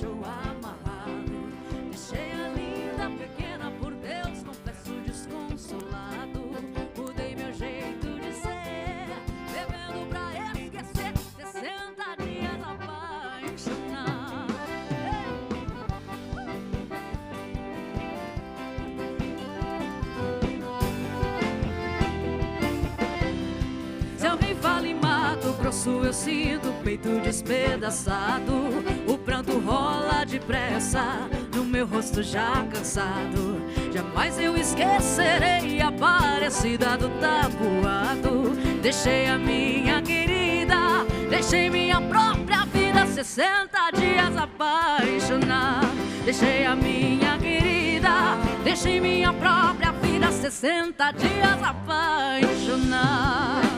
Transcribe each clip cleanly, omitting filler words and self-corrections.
deixou amarrado. Deixei a linda pequena, por Deus, confesso desconsolado. Mudei meu jeito de ser, bebendo pra esquecer. 60 dias apaixonado. Se alguém fala em Mato Grosso, eu sinto o peito despedaçado. O pranto rola depressa no meu rosto já cansado. Jamais eu esquecerei a parecida do tabuado. Deixei a minha querida, deixei minha própria vida. 60 dias apaixonado. Deixei a minha querida, deixei minha própria vida. 60 dias apaixonado.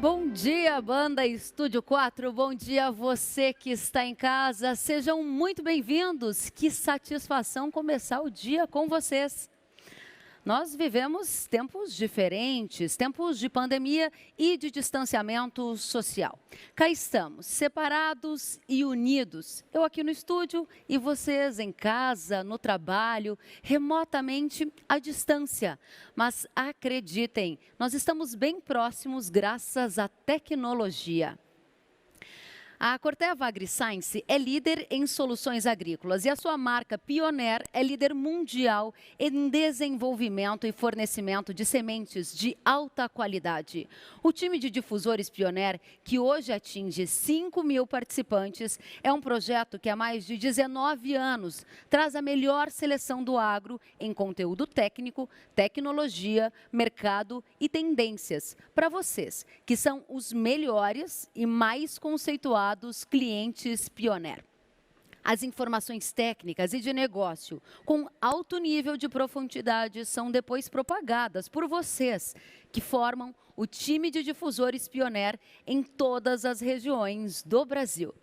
Bom dia, banda Estúdio 4. Bom dia, você que está em casa. Sejam muito bem-vindos. Que satisfação começar o dia com vocês. Nós vivemos tempos diferentes, tempos de pandemia e de distanciamento social. Cá estamos, separados e unidos. Eu aqui no estúdio e vocês em casa, no trabalho, remotamente à distância. Mas acreditem, nós estamos bem próximos graças à tecnologia. A Corteva AgriScience é líder em soluções agrícolas e a sua marca Pioneer é líder mundial em desenvolvimento e fornecimento de sementes de alta qualidade. O time de difusores Pioneer, que hoje atinge 5.000 participantes, é um projeto que há mais de 19 anos traz a melhor seleção do agro em conteúdo técnico, tecnologia, mercado e tendências para vocês, que são os melhores e mais conceituados clientes Pioneer. As informações técnicas e de negócio com alto nível de profundidade são depois propagadas por vocês, que formam o time de difusores Pioneer em todas as regiões do Brasil.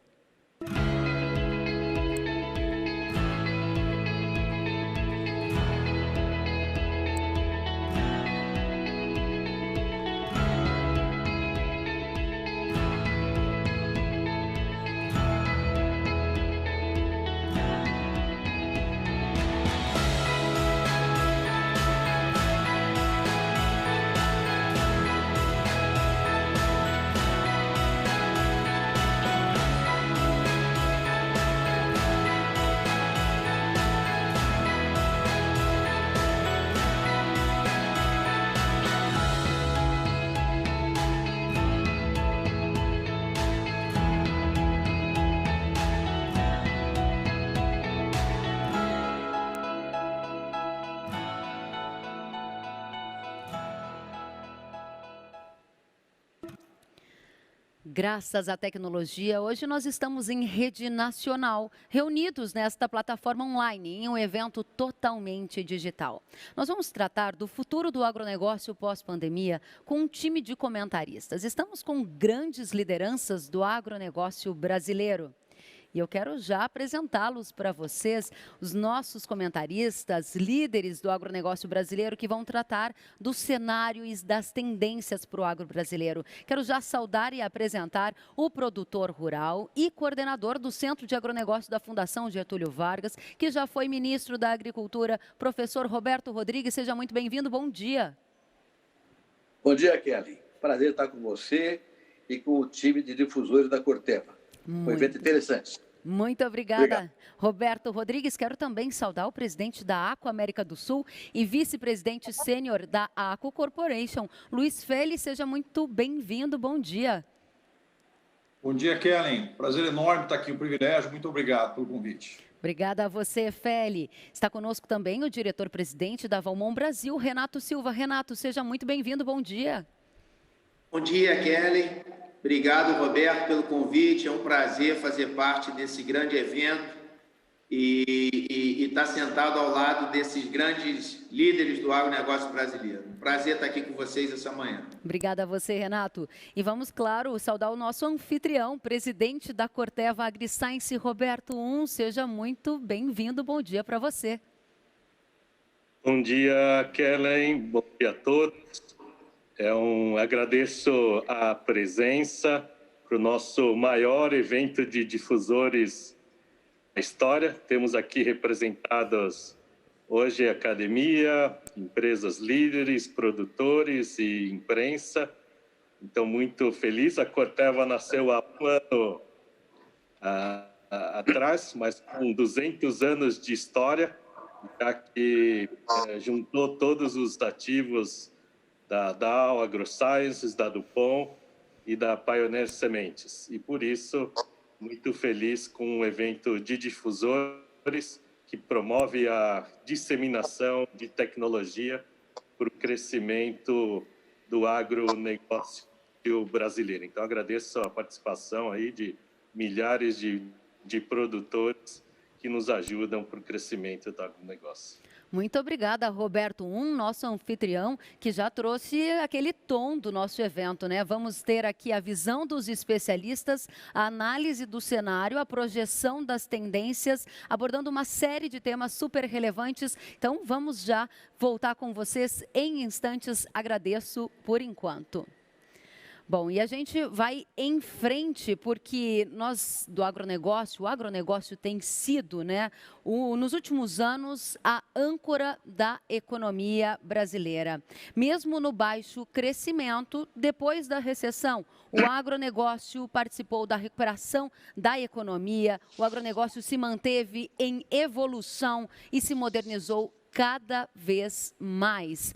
Graças à tecnologia, hoje nós estamos em rede nacional, reunidos nesta plataforma online, em um evento totalmente digital. Nós vamos tratar do futuro do agronegócio pós-pandemia com um time de comentaristas. Estamos com grandes lideranças do agronegócio brasileiro. E eu quero já apresentá-los para vocês, os nossos comentaristas, líderes do agronegócio brasileiro, que vão tratar do cenário e das tendências para o agro brasileiro. Quero já saudar e apresentar o produtor rural e coordenador do Centro de Agronegócio da Fundação Getúlio Vargas, que já foi ministro da Agricultura, professor Roberto Rodrigues. Seja muito bem-vindo, bom dia. Bom dia, Kelly. Prazer estar com você e com o time de difusores da Corteva. Um evento interessante. Muito obrigada, Obrigado. Roberto Rodrigues. Quero também saudar o presidente da ACO América do Sul e vice-presidente sênior da ACO Corporation, Luiz Félix. Seja muito bem-vindo, bom dia. Bom dia, Kellen. Prazer enorme estar aqui, um privilégio. Muito obrigado pelo convite. Obrigada a você, Feli. Está conosco também o diretor-presidente da Valmont Brasil, Renato Silva. Renato, seja muito bem-vindo, bom dia. Bom dia, Kelly. Obrigado, Roberto, pelo convite. É um prazer fazer parte desse grande evento e estar sentado ao lado desses grandes líderes do agronegócio brasileiro. Prazer estar aqui com vocês essa manhã. Obrigada a você, Renato. E vamos, claro, saudar o nosso anfitrião, presidente da Corteva AgriScience, Roberto Seja muito bem-vindo. Bom dia para você. Bom dia, Kellen. Bom dia a todos. Agradeço a presença para o nosso maior evento de difusores da história. Temos aqui representados hoje a academia, empresas líderes, produtores e imprensa. Então, muito feliz. A Corteva nasceu há um ano atrás, mas com 200 anos de história, já que juntou todos os ativos da Dow AgroSciences, da DuPont e da Pioneer Sementes. E, por isso, muito feliz com um evento de difusores que promove a disseminação de tecnologia para o crescimento do agronegócio brasileiro. Então, agradeço a participação aí de milhares de produtores que nos ajudam para o crescimento do agronegócio. Muito obrigada, Roberto nosso anfitrião, que já trouxe aquele tom do nosso evento, né? Vamos ter aqui a visão dos especialistas, a análise do cenário, a projeção das tendências, abordando uma série de temas super relevantes. Então, vamos já voltar com vocês em instantes. Agradeço por enquanto. Bom, e a gente vai em frente, porque nós do agronegócio, o agronegócio tem sido, né, nos últimos anos, a âncora da economia brasileira. Mesmo no baixo crescimento, depois da recessão, o agronegócio participou da recuperação da economia, o agronegócio se manteve em evolução e se modernizou cada vez mais.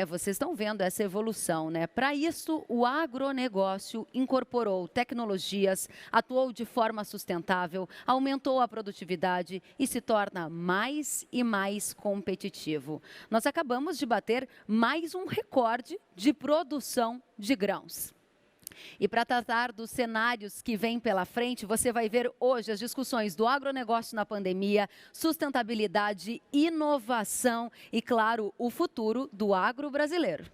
Vocês estão vendo essa evolução, né? Para isso, o agronegócio incorporou tecnologias, atuou de forma sustentável, aumentou a produtividade e se torna mais e mais competitivo. Nós acabamos de bater mais um recorde de produção de grãos. E para tratar dos cenários que vêm pela frente, você vai ver hoje as discussões do agronegócio na pandemia, sustentabilidade, inovação e, claro, o futuro do agro brasileiro.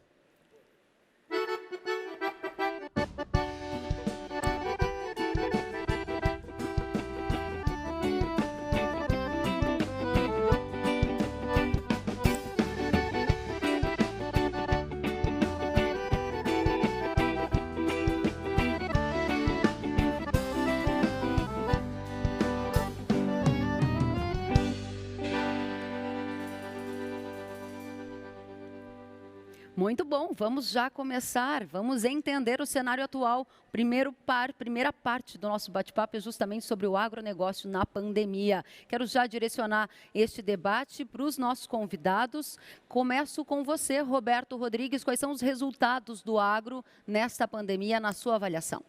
Muito bom, vamos já começar, vamos entender o cenário atual. Primeira parte do nosso bate-papo é justamente sobre o agronegócio na pandemia. Quero já direcionar este debate para os nossos convidados. Começo com você, Roberto Rodrigues. Quais são os resultados do agro nesta pandemia, na sua avaliação?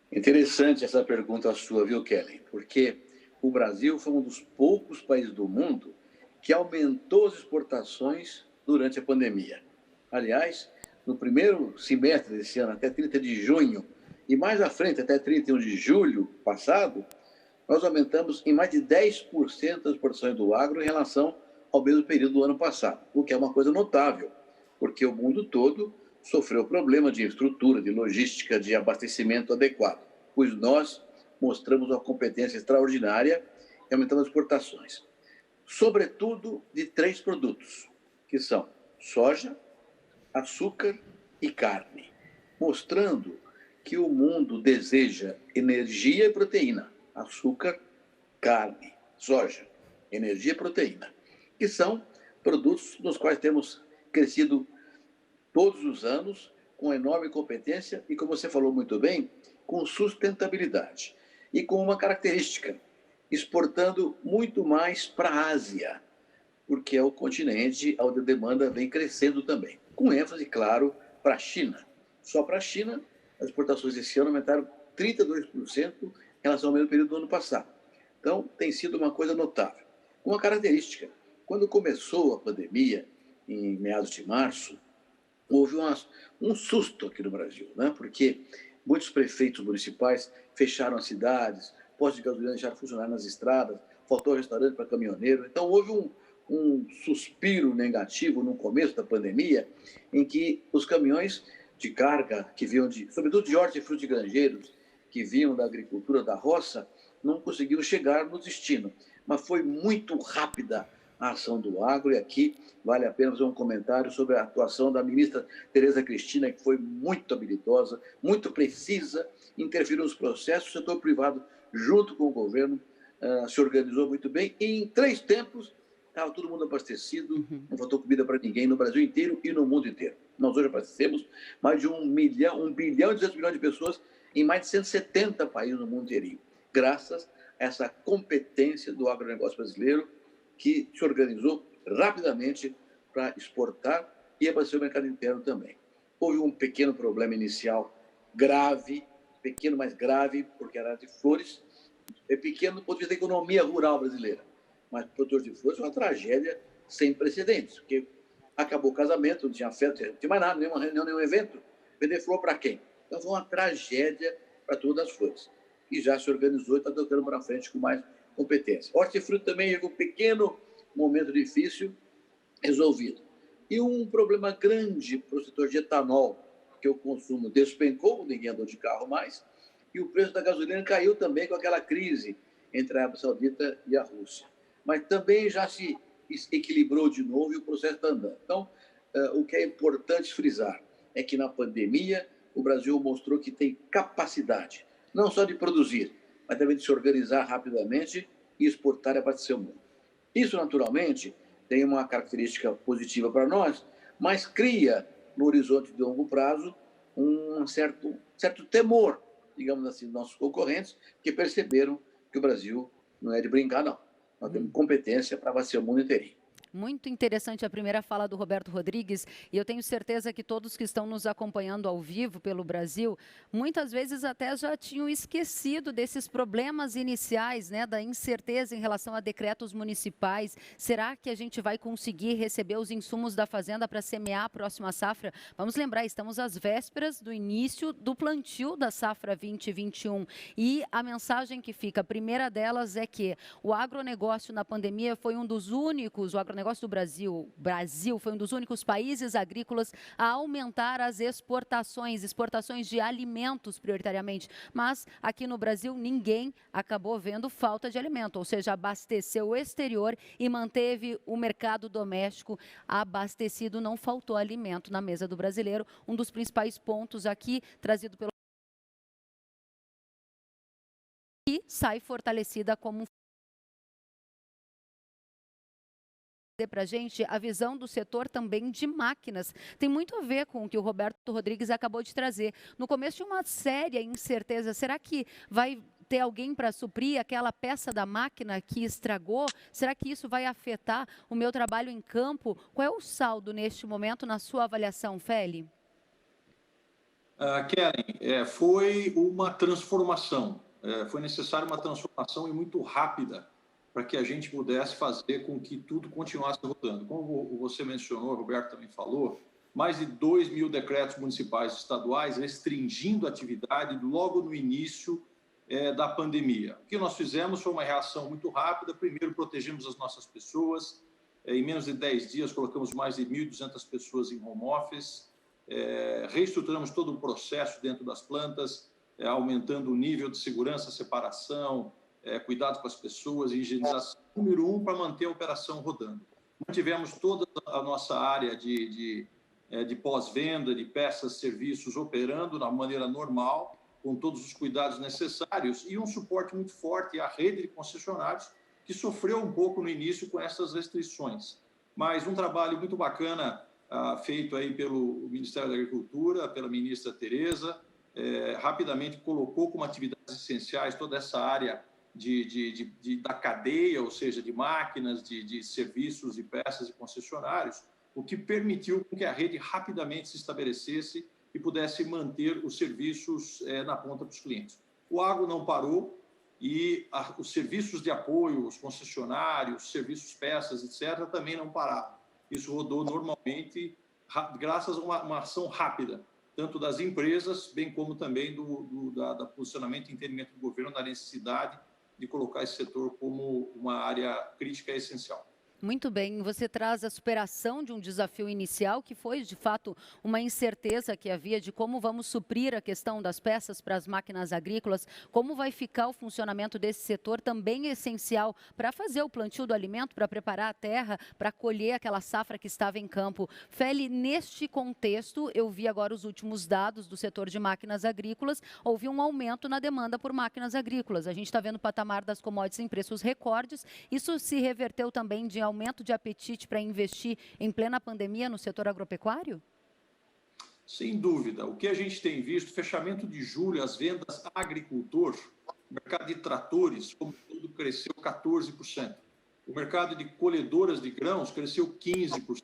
Interessante essa pergunta sua, viu, Kelly? Porque o Brasil foi um dos poucos países do mundo que aumentou as exportações durante a pandemia. Aliás, no primeiro semestre desse ano, até 30 de junho, e mais à frente, até 31 de julho passado, nós aumentamos em mais de 10% as exportações do agro em relação ao mesmo período do ano passado, o que é uma coisa notável, porque o mundo todo sofreu problema de estrutura, de logística, de abastecimento adequado, pois nós mostramos uma competência extraordinária e aumentamos as exportações. Sobretudo de 3 produtos, que são soja, açúcar e carne, mostrando que o mundo deseja energia e proteína. Açúcar, carne, soja, energia e proteína, que são produtos nos quais temos crescido todos os anos com enorme competência e, como você falou muito bem, com sustentabilidade e com uma característica, exportando muito mais para a Ásia, porque é o continente onde a demanda vem crescendo também. Com ênfase, claro, para a China. Só para a China, as exportações esse ano aumentaram 32% em relação ao mesmo período do ano passado. Então, tem sido uma coisa notável. Uma característica, quando começou a pandemia, em meados de março, houve um susto aqui no Brasil, né? Porque muitos prefeitos municipais fecharam as cidades, postos de gasolina deixaram de funcionar nas estradas, faltou restaurante para caminhoneiro. Então, houve um suspiro negativo no começo da pandemia, em que os caminhões de carga, que vinham sobretudo de hortifruti granjeiros, que vinham da agricultura da roça, não conseguiram chegar no destino. Mas foi muito rápida a ação do agro. E aqui vale a pena fazer um comentário sobre a atuação da ministra Tereza Cristina, que foi muito habilidosa, muito precisa, interferiu nos processos. O setor privado, junto com o governo, se organizou muito bem. E em 3 tempos, estava todo mundo abastecido, não faltou comida para ninguém no Brasil inteiro e no mundo inteiro. Nós hoje abastecemos mais de 1 bilhão e 200 milhões de pessoas em mais de 170 países no mundo inteirinho, graças a essa competência do agronegócio brasileiro, que se organizou rapidamente para exportar e abastecer o mercado interno também. Houve um pequeno problema inicial grave, pequeno, mas grave, porque era de flores, é pequeno do ponto de vista da economia rural brasileira, mas para o produtor de flores foi uma tragédia sem precedentes, porque acabou o casamento, não tinha festa, não tinha mais nada, nenhuma reunião, nenhum evento. Vender flor para quem? Então foi uma tragédia para todas as flores. E já se organizou e está tocando para frente com mais competência. Hortifruti também teve um pequeno momento difícil resolvido. E um problema grande para o setor de etanol, que o consumo despencou, ninguém andou de carro mais, e o preço da gasolina caiu também com aquela crise entre a Arábia Saudita e a Rússia. Mas também já se equilibrou de novo e o processo está andando. Então, o que é importante frisar é que na pandemia o Brasil mostrou que tem capacidade, não só de produzir, mas também de se organizar rapidamente e exportar e abastecer o mundo. Isso, naturalmente, tem uma característica positiva para nós, mas cria, no horizonte de longo prazo, um certo temor, digamos assim, dos nossos concorrentes, que perceberam que o Brasil não é de brincar, não. Nós temos competência para abastecer o mundo inteirinho. Muito interessante a primeira fala do Roberto Rodrigues, e eu tenho certeza que todos que estão nos acompanhando ao vivo pelo Brasil, muitas vezes até já tinham esquecido desses problemas iniciais, né, da incerteza em relação a decretos municipais. Será que a gente vai conseguir receber os insumos da fazenda para semear a próxima safra? Vamos lembrar, estamos às vésperas do início do plantio da safra 2021, e a mensagem que fica, a primeira delas é que o agronegócio na pandemia foi um dos únicos, o agronegócio do Brasil foi um dos únicos países agrícolas a aumentar as exportações de alimentos prioritariamente. Mas aqui no Brasil ninguém acabou vendo falta de alimento, ou seja, abasteceu o exterior e manteve o mercado doméstico abastecido, não faltou alimento na mesa do brasileiro. Um dos principais pontos aqui trazido pelo e sai fortalecida como para a gente a visão do setor também de máquinas. Tem muito a ver com o que o Roberto Rodrigues acabou de trazer. No começo de uma séria incerteza, será que vai ter alguém para suprir aquela peça da máquina que estragou? Será que isso vai afetar o meu trabalho em campo? Qual é o saldo neste momento na sua avaliação, Feli? Kellen, foi uma transformação. Foi necessária uma transformação e muito rápida para que a gente pudesse fazer com que tudo continuasse rodando. Como você mencionou, o Roberto também falou, mais de 2.000 decretos municipais e estaduais restringindo a atividade logo no início da pandemia. O que nós fizemos foi uma reação muito rápida. Primeiro, protegemos as nossas pessoas. Em menos de 10 dias, colocamos mais de 1.200 pessoas em home office. Reestruturamos todo o processo dentro das plantas, aumentando o nível de segurança, separação, cuidado com as pessoas, higienização, número 1, para manter a operação rodando. Mantivemos toda a nossa área de pós-venda, de peças, serviços, operando da maneira normal, com todos os cuidados necessários, e um suporte muito forte à rede de concessionários, que sofreu um pouco no início com essas restrições. Mas um trabalho muito bacana feito aí pelo Ministério da Agricultura, pela ministra Tereza, rapidamente colocou como atividades essenciais toda essa área da cadeia, ou seja, de máquinas, de serviços e peças e concessionários, o que permitiu que a rede rapidamente se estabelecesse e pudesse manter os serviços na ponta dos clientes. O agro não parou e os serviços de apoio, os concessionários, serviços peças, etc., também não pararam. Isso rodou normalmente graças a uma ação rápida, tanto das empresas, bem como também do posicionamento e entendimento do governo na necessidade de colocar esse setor como uma área crítica e essencial. Muito bem, você traz a superação de um desafio inicial, que foi, de fato, uma incerteza que havia de como vamos suprir a questão das peças para as máquinas agrícolas, como vai ficar o funcionamento desse setor, também essencial para fazer o plantio do alimento, para preparar a terra, para colher aquela safra que estava em campo. Feli, neste contexto, eu vi agora os últimos dados do setor de máquinas agrícolas, houve um aumento na demanda por máquinas agrícolas. A gente está vendo o patamar das commodities em preços recordes, isso se reverteu também de aumento de apetite para investir em plena pandemia no setor agropecuário? Sem dúvida. O que a gente tem visto, fechamento de julho, as vendas a agricultor, o mercado de tratores, como todo, cresceu 14%. O mercado de colhedoras de grãos cresceu 15%.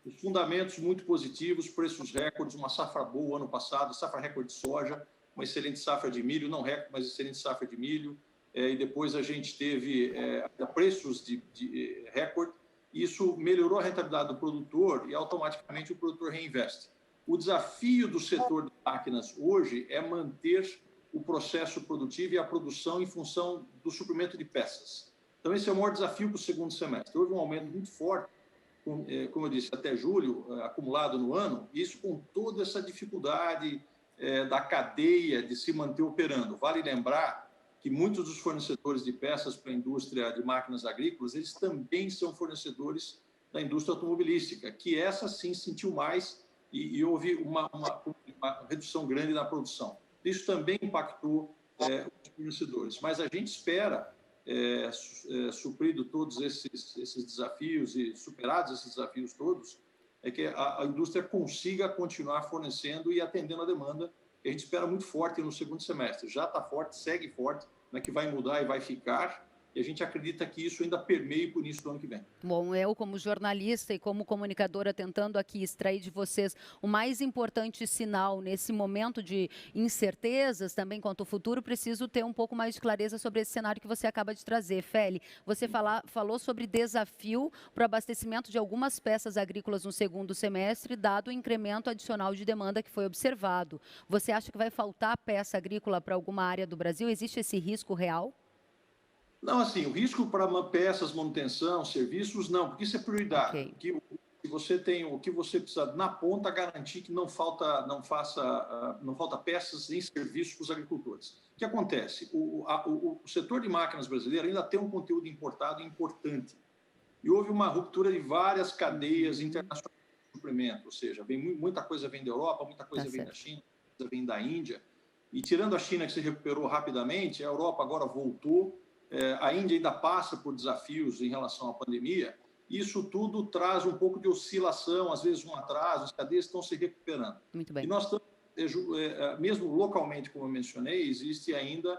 Os fundamentos muito positivos, preços recordes, uma safra boa ano passado, safra recorde de soja, uma excelente safra de milho, não recorde, mas excelente safra de milho. E depois a gente teve preços de recorde. Isso melhorou a rentabilidade do produtor e automaticamente o produtor reinveste. O desafio do setor de máquinas hoje é manter o processo produtivo e a produção em função do suprimento de peças. Então esse é o maior desafio para o segundo semestre. Houve um aumento muito forte, como eu disse, até julho, acumulado no ano, isso com toda essa dificuldade da cadeia de se manter operando. Vale lembrar que muitos dos fornecedores de peças para a indústria de máquinas agrícolas, eles também são fornecedores da indústria automobilística, que essa sim sentiu mais e houve uma redução grande na produção. Isso também impactou os fornecedores. Mas a gente espera, suprido todos esses desafios e superados esses desafios todos, que a indústria consiga continuar fornecendo e atendendo a demanda, que a gente espera muito forte no segundo semestre. Já está forte, segue forte, não é que vai mudar e vai ficar, e a gente acredita que isso ainda permeie para o início do ano que vem. Bom, eu como jornalista e como comunicadora tentando aqui extrair de vocês o mais importante sinal nesse momento de incertezas também quanto ao futuro, preciso ter um pouco mais de clareza sobre esse cenário que você acaba de trazer. Feli, você falou sobre desafio para o abastecimento de algumas peças agrícolas no segundo semestre, dado o incremento adicional de demanda que foi observado. Você acha que vai faltar peça agrícola para alguma área do Brasil? Existe esse risco real? Não, assim, o risco para peças, manutenção, serviços, não, porque isso é prioridade. Okay. Que você tem, o que você precisa na ponta garantir que não falta peças em serviços para os agricultores. O que acontece? O setor de máquinas brasileiro ainda tem um conteúdo importado importante. E houve uma ruptura de várias cadeias internacionais de suprimento, ou seja, muita coisa vem da Europa, muita coisa vem da China, muita coisa vem da Índia. E tirando a China, que se recuperou rapidamente, a Europa agora voltou. A Índia ainda passa por desafios em relação à pandemia, isso tudo traz um pouco de oscilação, às vezes um atraso, as cadeias estão se recuperando. Muito bem. E nós estamos, mesmo localmente, como eu mencionei, existe ainda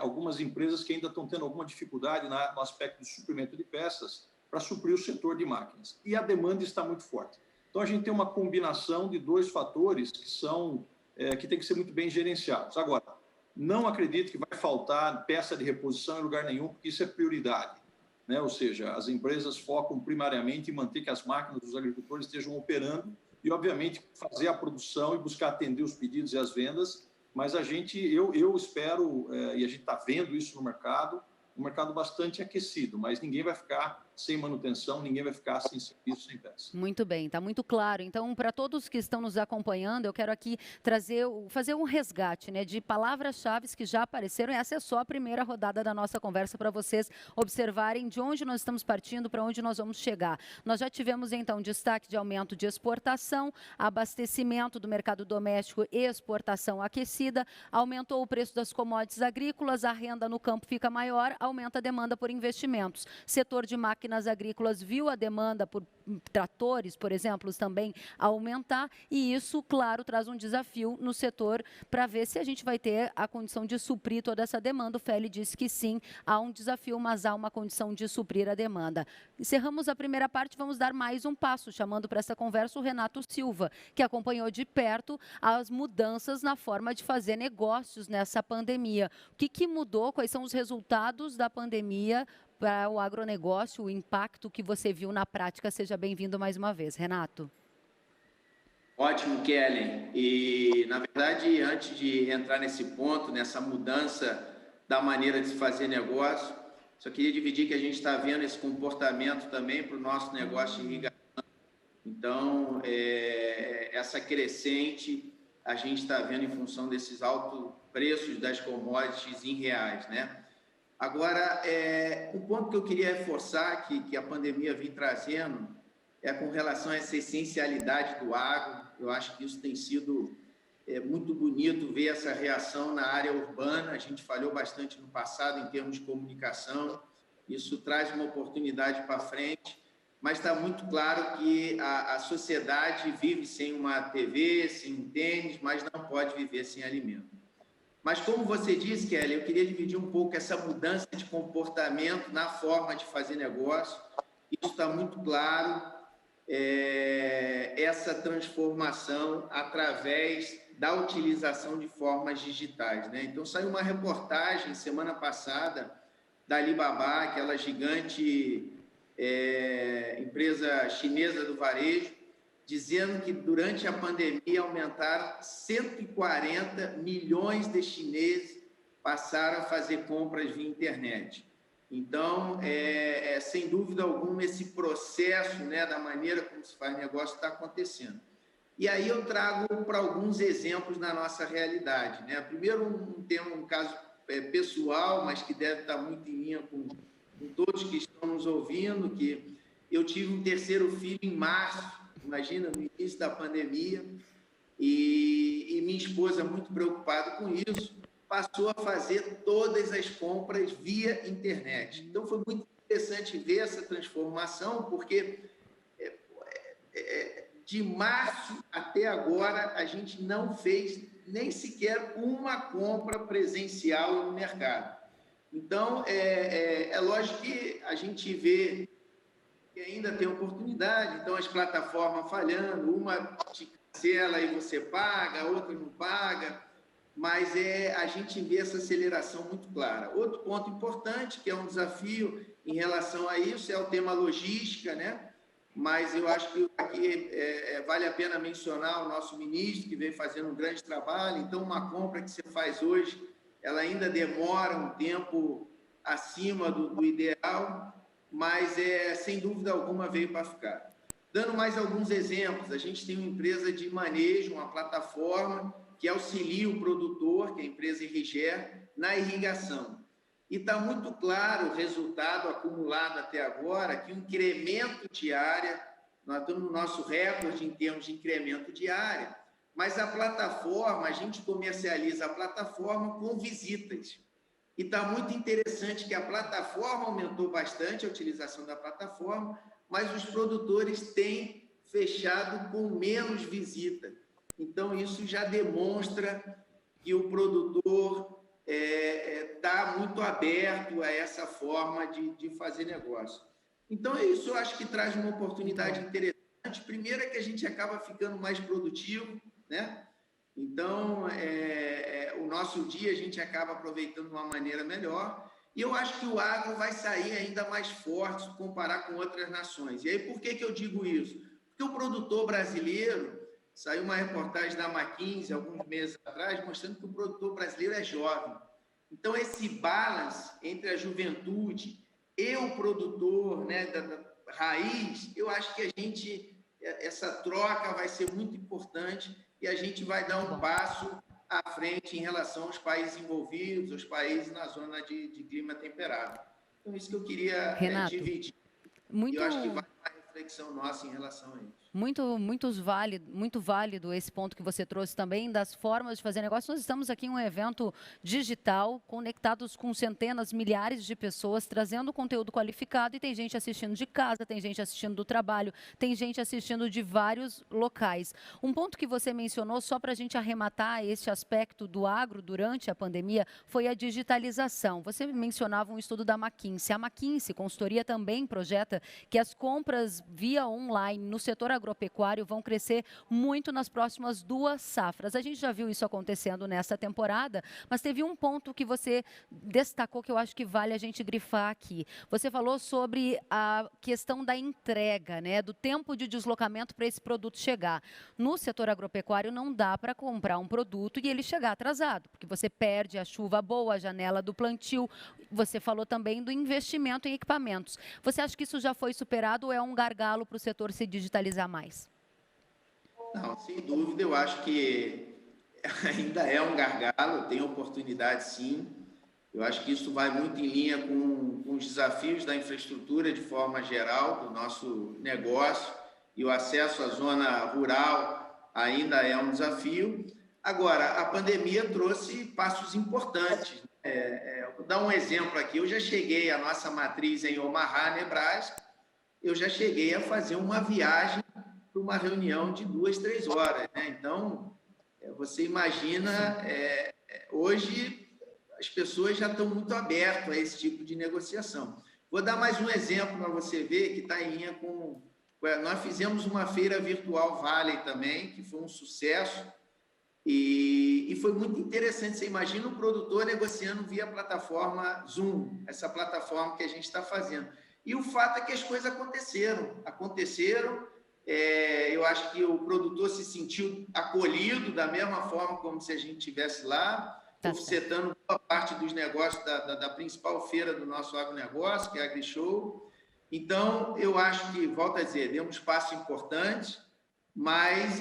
algumas empresas que ainda estão tendo alguma dificuldade no aspecto do suprimento de peças para suprir o setor de máquinas. E a demanda está muito forte. Então, a gente tem uma combinação de dois fatores que tem que ser muito bem gerenciados. Agora, não acredito que vai faltar peça de reposição em lugar nenhum, porque isso é prioridade, né? Ou seja, as empresas focam primariamente em manter que as máquinas dos agricultores estejam operando e, obviamente, fazer a produção e buscar atender os pedidos e as vendas. Mas eu espero, e a gente está vendo isso no mercado, um mercado bastante aquecido, mas ninguém vai ficar sem manutenção, ninguém vai ficar sem serviço, sem peça. Muito bem, está muito claro. Então, para todos que estão nos acompanhando, eu quero aqui fazer um resgate, né, de palavras-chave que já apareceram. Essa é só a primeira rodada da nossa conversa para vocês observarem de onde nós estamos partindo, para onde nós vamos chegar. Nós já tivemos, então, destaque de aumento de exportação, abastecimento do mercado doméstico e exportação aquecida, aumentou o preço das commodities agrícolas, a renda no campo fica maior, aumenta a demanda por investimentos. Setor de máquinas agrícolas viu a demanda por tratores, por exemplo, também aumentar, e isso, claro, traz um desafio no setor para ver se a gente vai ter a condição de suprir toda essa demanda. O Feli disse que sim, há um desafio, mas há uma condição de suprir a demanda. Encerramos a primeira parte, vamos dar mais um passo, chamando para essa conversa o Renato Silva, que acompanhou de perto as mudanças na forma de fazer negócios nessa pandemia. O que mudou? Quais são os resultados da pandemia para o agronegócio, o impacto que você viu na prática? Seja bem-vindo mais uma vez, Renato. Ótimo, Kellen. E, na verdade, antes de entrar nesse ponto, nessa mudança da maneira de se fazer negócio, Só queria dividir que a gente está vendo esse comportamento também para o nosso negócio de irrigação. Então, essa crescente a gente está vendo em função desses altos preços das commodities em reais, né? Agora, um ponto que eu queria reforçar, que a pandemia vem trazendo, é com relação a essa essencialidade do agro. Eu acho que isso tem sido muito bonito ver essa reação na área urbana. A gente falhou bastante no passado em termos de comunicação. Isso traz uma oportunidade para frente, mas está muito claro que a sociedade vive sem uma TV, sem um tênis, mas não pode viver sem alimento. Mas, como você disse, Kelly, eu queria dividir um pouco essa mudança de comportamento na forma de fazer negócio. Isso está muito claro, essa transformação através da utilização de formas digitais, né? Então, saiu uma reportagem semana passada da Alibaba, aquela gigante empresa chinesa do varejo, dizendo que durante a pandemia aumentaram 140 milhões de chineses passaram a fazer compras via internet. Então, sem dúvida alguma, esse processo, né, da maneira como se faz negócio está acontecendo. E aí eu trago para alguns exemplos na nossa realidade, né? Primeiro, um caso pessoal, mas que deve estar muito em linha com todos que estão nos ouvindo, que eu tive um terceiro filho em março, imagina, no início da pandemia, e minha esposa, muito preocupada com isso, passou a fazer todas as compras via internet. Então, foi muito interessante ver essa transformação, porque de março até agora, a gente não fez nem sequer uma compra presencial no mercado. Então, é lógico que a gente vê que ainda tem oportunidade, então as plataformas falhando, uma te cancela e você paga, a outra não paga, mas a gente vê essa aceleração muito clara. Outro ponto importante, que é um desafio em relação a isso, é o tema logística, né? Mas eu acho que aqui vale a pena mencionar o nosso ministro, que vem fazendo um grande trabalho. Então, uma compra que você faz hoje, ela ainda demora um tempo acima do ideal, mas sem dúvida alguma veio para ficar. Dando mais alguns exemplos, a gente tem uma empresa de manejo, uma plataforma que auxilia o produtor, que é a empresa Irriger, na irrigação. E está muito claro o resultado acumulado até agora, que o incremento de área, nós estamos no nosso recorde em termos de incremento de área, mas a plataforma, a gente comercializa a plataforma com visitas. E está muito interessante que a plataforma aumentou bastante, a utilização da plataforma, mas os produtores têm fechado com menos visita. Então, isso já demonstra que o produtor está muito aberto a essa forma de fazer negócio. Então, isso eu acho que traz uma oportunidade interessante. Primeiro é que a gente acaba ficando mais produtivo, né? Então, o nosso dia a gente acaba aproveitando de uma maneira melhor. E eu acho que o agro vai sair ainda mais forte se comparar com outras nações. E aí, por que eu digo isso? Porque o produtor brasileiro, saiu uma reportagem da McKinsey alguns meses atrás, mostrando que o produtor brasileiro é jovem. Então, esse balance entre a juventude e o produtor, né, da raiz, eu acho que essa troca vai ser muito importante e a gente vai dar um passo à frente em relação aos países envolvidos, aos países na zona de clima temperado. Então, isso que eu queria dividir. Muito... Eu acho que vai uma reflexão nossa em relação a isso. Muito válido esse ponto que você trouxe também das formas de fazer negócio. Nós estamos aqui em um evento digital, conectados com centenas, milhares de pessoas, trazendo conteúdo qualificado, e tem gente assistindo de casa, tem gente assistindo do trabalho, tem gente assistindo de vários locais. Um ponto que você mencionou, só para a gente arrematar este aspecto do agro durante a pandemia, foi a digitalização. Você mencionava um estudo da McKinsey. A McKinsey, consultoria, também projeta que as compras via online no setor agropecuário vão crescer muito nas próximas 2 safras. A gente já viu isso acontecendo nessa temporada, mas teve um ponto que você destacou que eu acho que vale a gente grifar aqui. Você falou sobre a questão da entrega, né, do tempo de deslocamento para esse produto chegar. No setor agropecuário não dá para comprar um produto e ele chegar atrasado, porque você perde a chuva boa, a janela do plantio. Você falou também do investimento em equipamentos. Você acha que isso já foi superado ou é um gargalo para o setor se digitalizar mais? Não, sem dúvida, eu acho que ainda é um gargalo, tem oportunidade sim. Eu acho que isso vai muito em linha com os desafios da infraestrutura de forma geral, do nosso negócio, e o acesso à zona rural ainda é um desafio. Agora, a pandemia trouxe passos importantes. Vou dar um exemplo aqui, eu já cheguei, a nossa matriz em Omaha, Nebraska, eu já cheguei a fazer uma viagem para uma reunião de 2, 3 horas, né? Então, você imagina, hoje as pessoas já estão muito abertas a esse tipo de negociação. Vou dar mais um exemplo para você ver que está em linha com... Nós fizemos uma feira virtual Valley também, que foi um sucesso, e foi muito interessante. Você imagina um produtor negociando via plataforma Zoom, essa plataforma que a gente está fazendo. E o fato é que as coisas aconteceram. Eu acho que o produtor se sentiu acolhido da mesma forma como se a gente estivesse lá. Estou setando boa parte dos negócios da principal feira do nosso agronegócio, que é a AgriShow. Então, eu acho que, volto a dizer, demos passos importantes, mas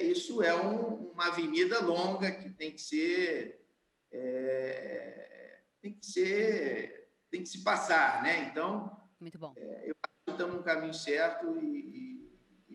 isso é uma avenida longa que tem que se passar, né? Então, muito bom. Eu acho que estamos no caminho certo,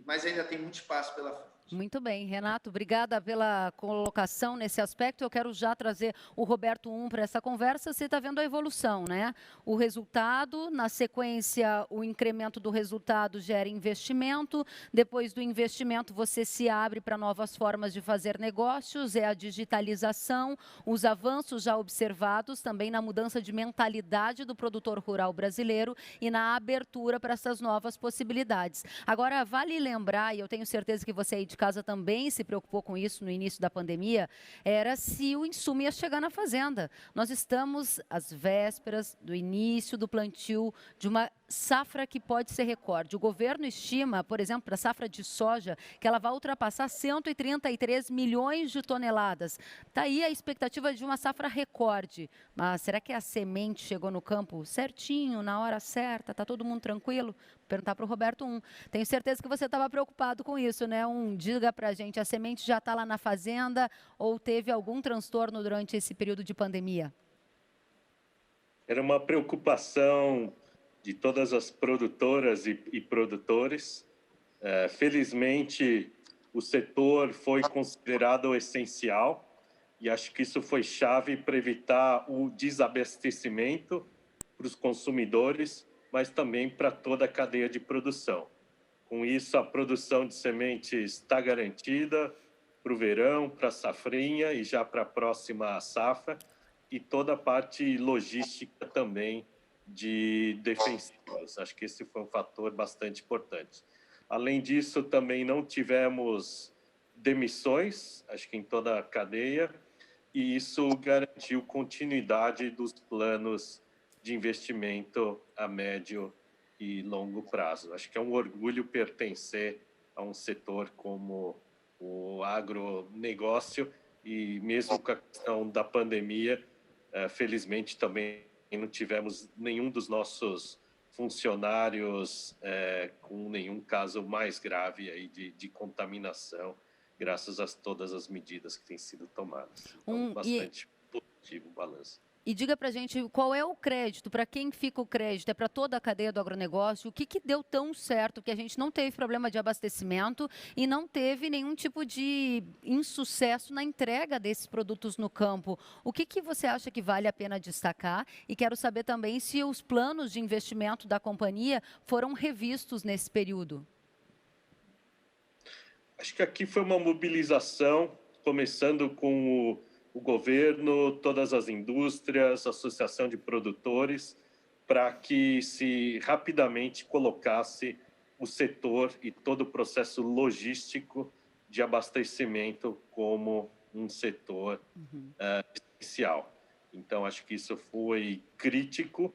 mas ainda tem muito espaço pela frente. Muito bem, Renato, obrigada pela colocação nesse aspecto. Eu quero já trazer o Roberto para essa conversa. Você está vendo a evolução, né? O resultado, na sequência, o incremento do resultado gera investimento. Depois do investimento, você se abre para novas formas de fazer negócios, é a digitalização, os avanços já observados também na mudança de mentalidade do produtor rural brasileiro e na abertura para essas novas possibilidades. Agora, vale lembrar, e eu tenho certeza que você aí de casa também se preocupou com isso no início da pandemia, era se o insumo ia chegar na fazenda. Nós estamos às vésperas do início do plantio de uma safra que pode ser recorde. O governo estima, por exemplo, para a safra de soja, que ela vai ultrapassar 133 milhões de toneladas. Está aí a expectativa de uma safra recorde. Mas será que a semente chegou no campo certinho, na hora certa? Está todo mundo tranquilo? Vou perguntar para o Roberto Tenho certeza que você estava preocupado com isso, né? Diga para a gente, a semente já está lá na fazenda ou teve algum transtorno durante esse período de pandemia? Era uma preocupação de todas as produtoras e produtores. Felizmente, o setor foi considerado essencial e acho que isso foi chave para evitar o desabastecimento para os consumidores, mas também para toda a cadeia de produção. Com isso, a produção de sementes está garantida para o verão, para a safrinha e já para a próxima safra, e toda a parte logística também de defensivas. Acho que esse foi um fator bastante importante. Além disso, também não tivemos demissões, acho que em toda a cadeia, e isso garantiu continuidade dos planos de investimento a médio e longo prazo. Acho que é um orgulho pertencer a um setor como o agronegócio e mesmo com a questão da pandemia, felizmente também não tivemos nenhum dos nossos funcionários com nenhum caso mais grave aí de contaminação, graças a todas as medidas que têm sido tomadas. Então, bastante positivo o balanço. E diga para a gente qual é o crédito, para quem fica o crédito? É para toda a cadeia do agronegócio? O que deu tão certo que a gente não teve problema de abastecimento e não teve nenhum tipo de insucesso na entrega desses produtos no campo? O que você acha que vale a pena destacar? E quero saber também se os planos de investimento da companhia foram revistos nesse período. Acho que aqui foi uma mobilização, começando com o governo, todas as indústrias, associação de produtores, para que se rapidamente colocasse o setor e todo o processo logístico de abastecimento como um setor essencial. Então, acho que isso foi crítico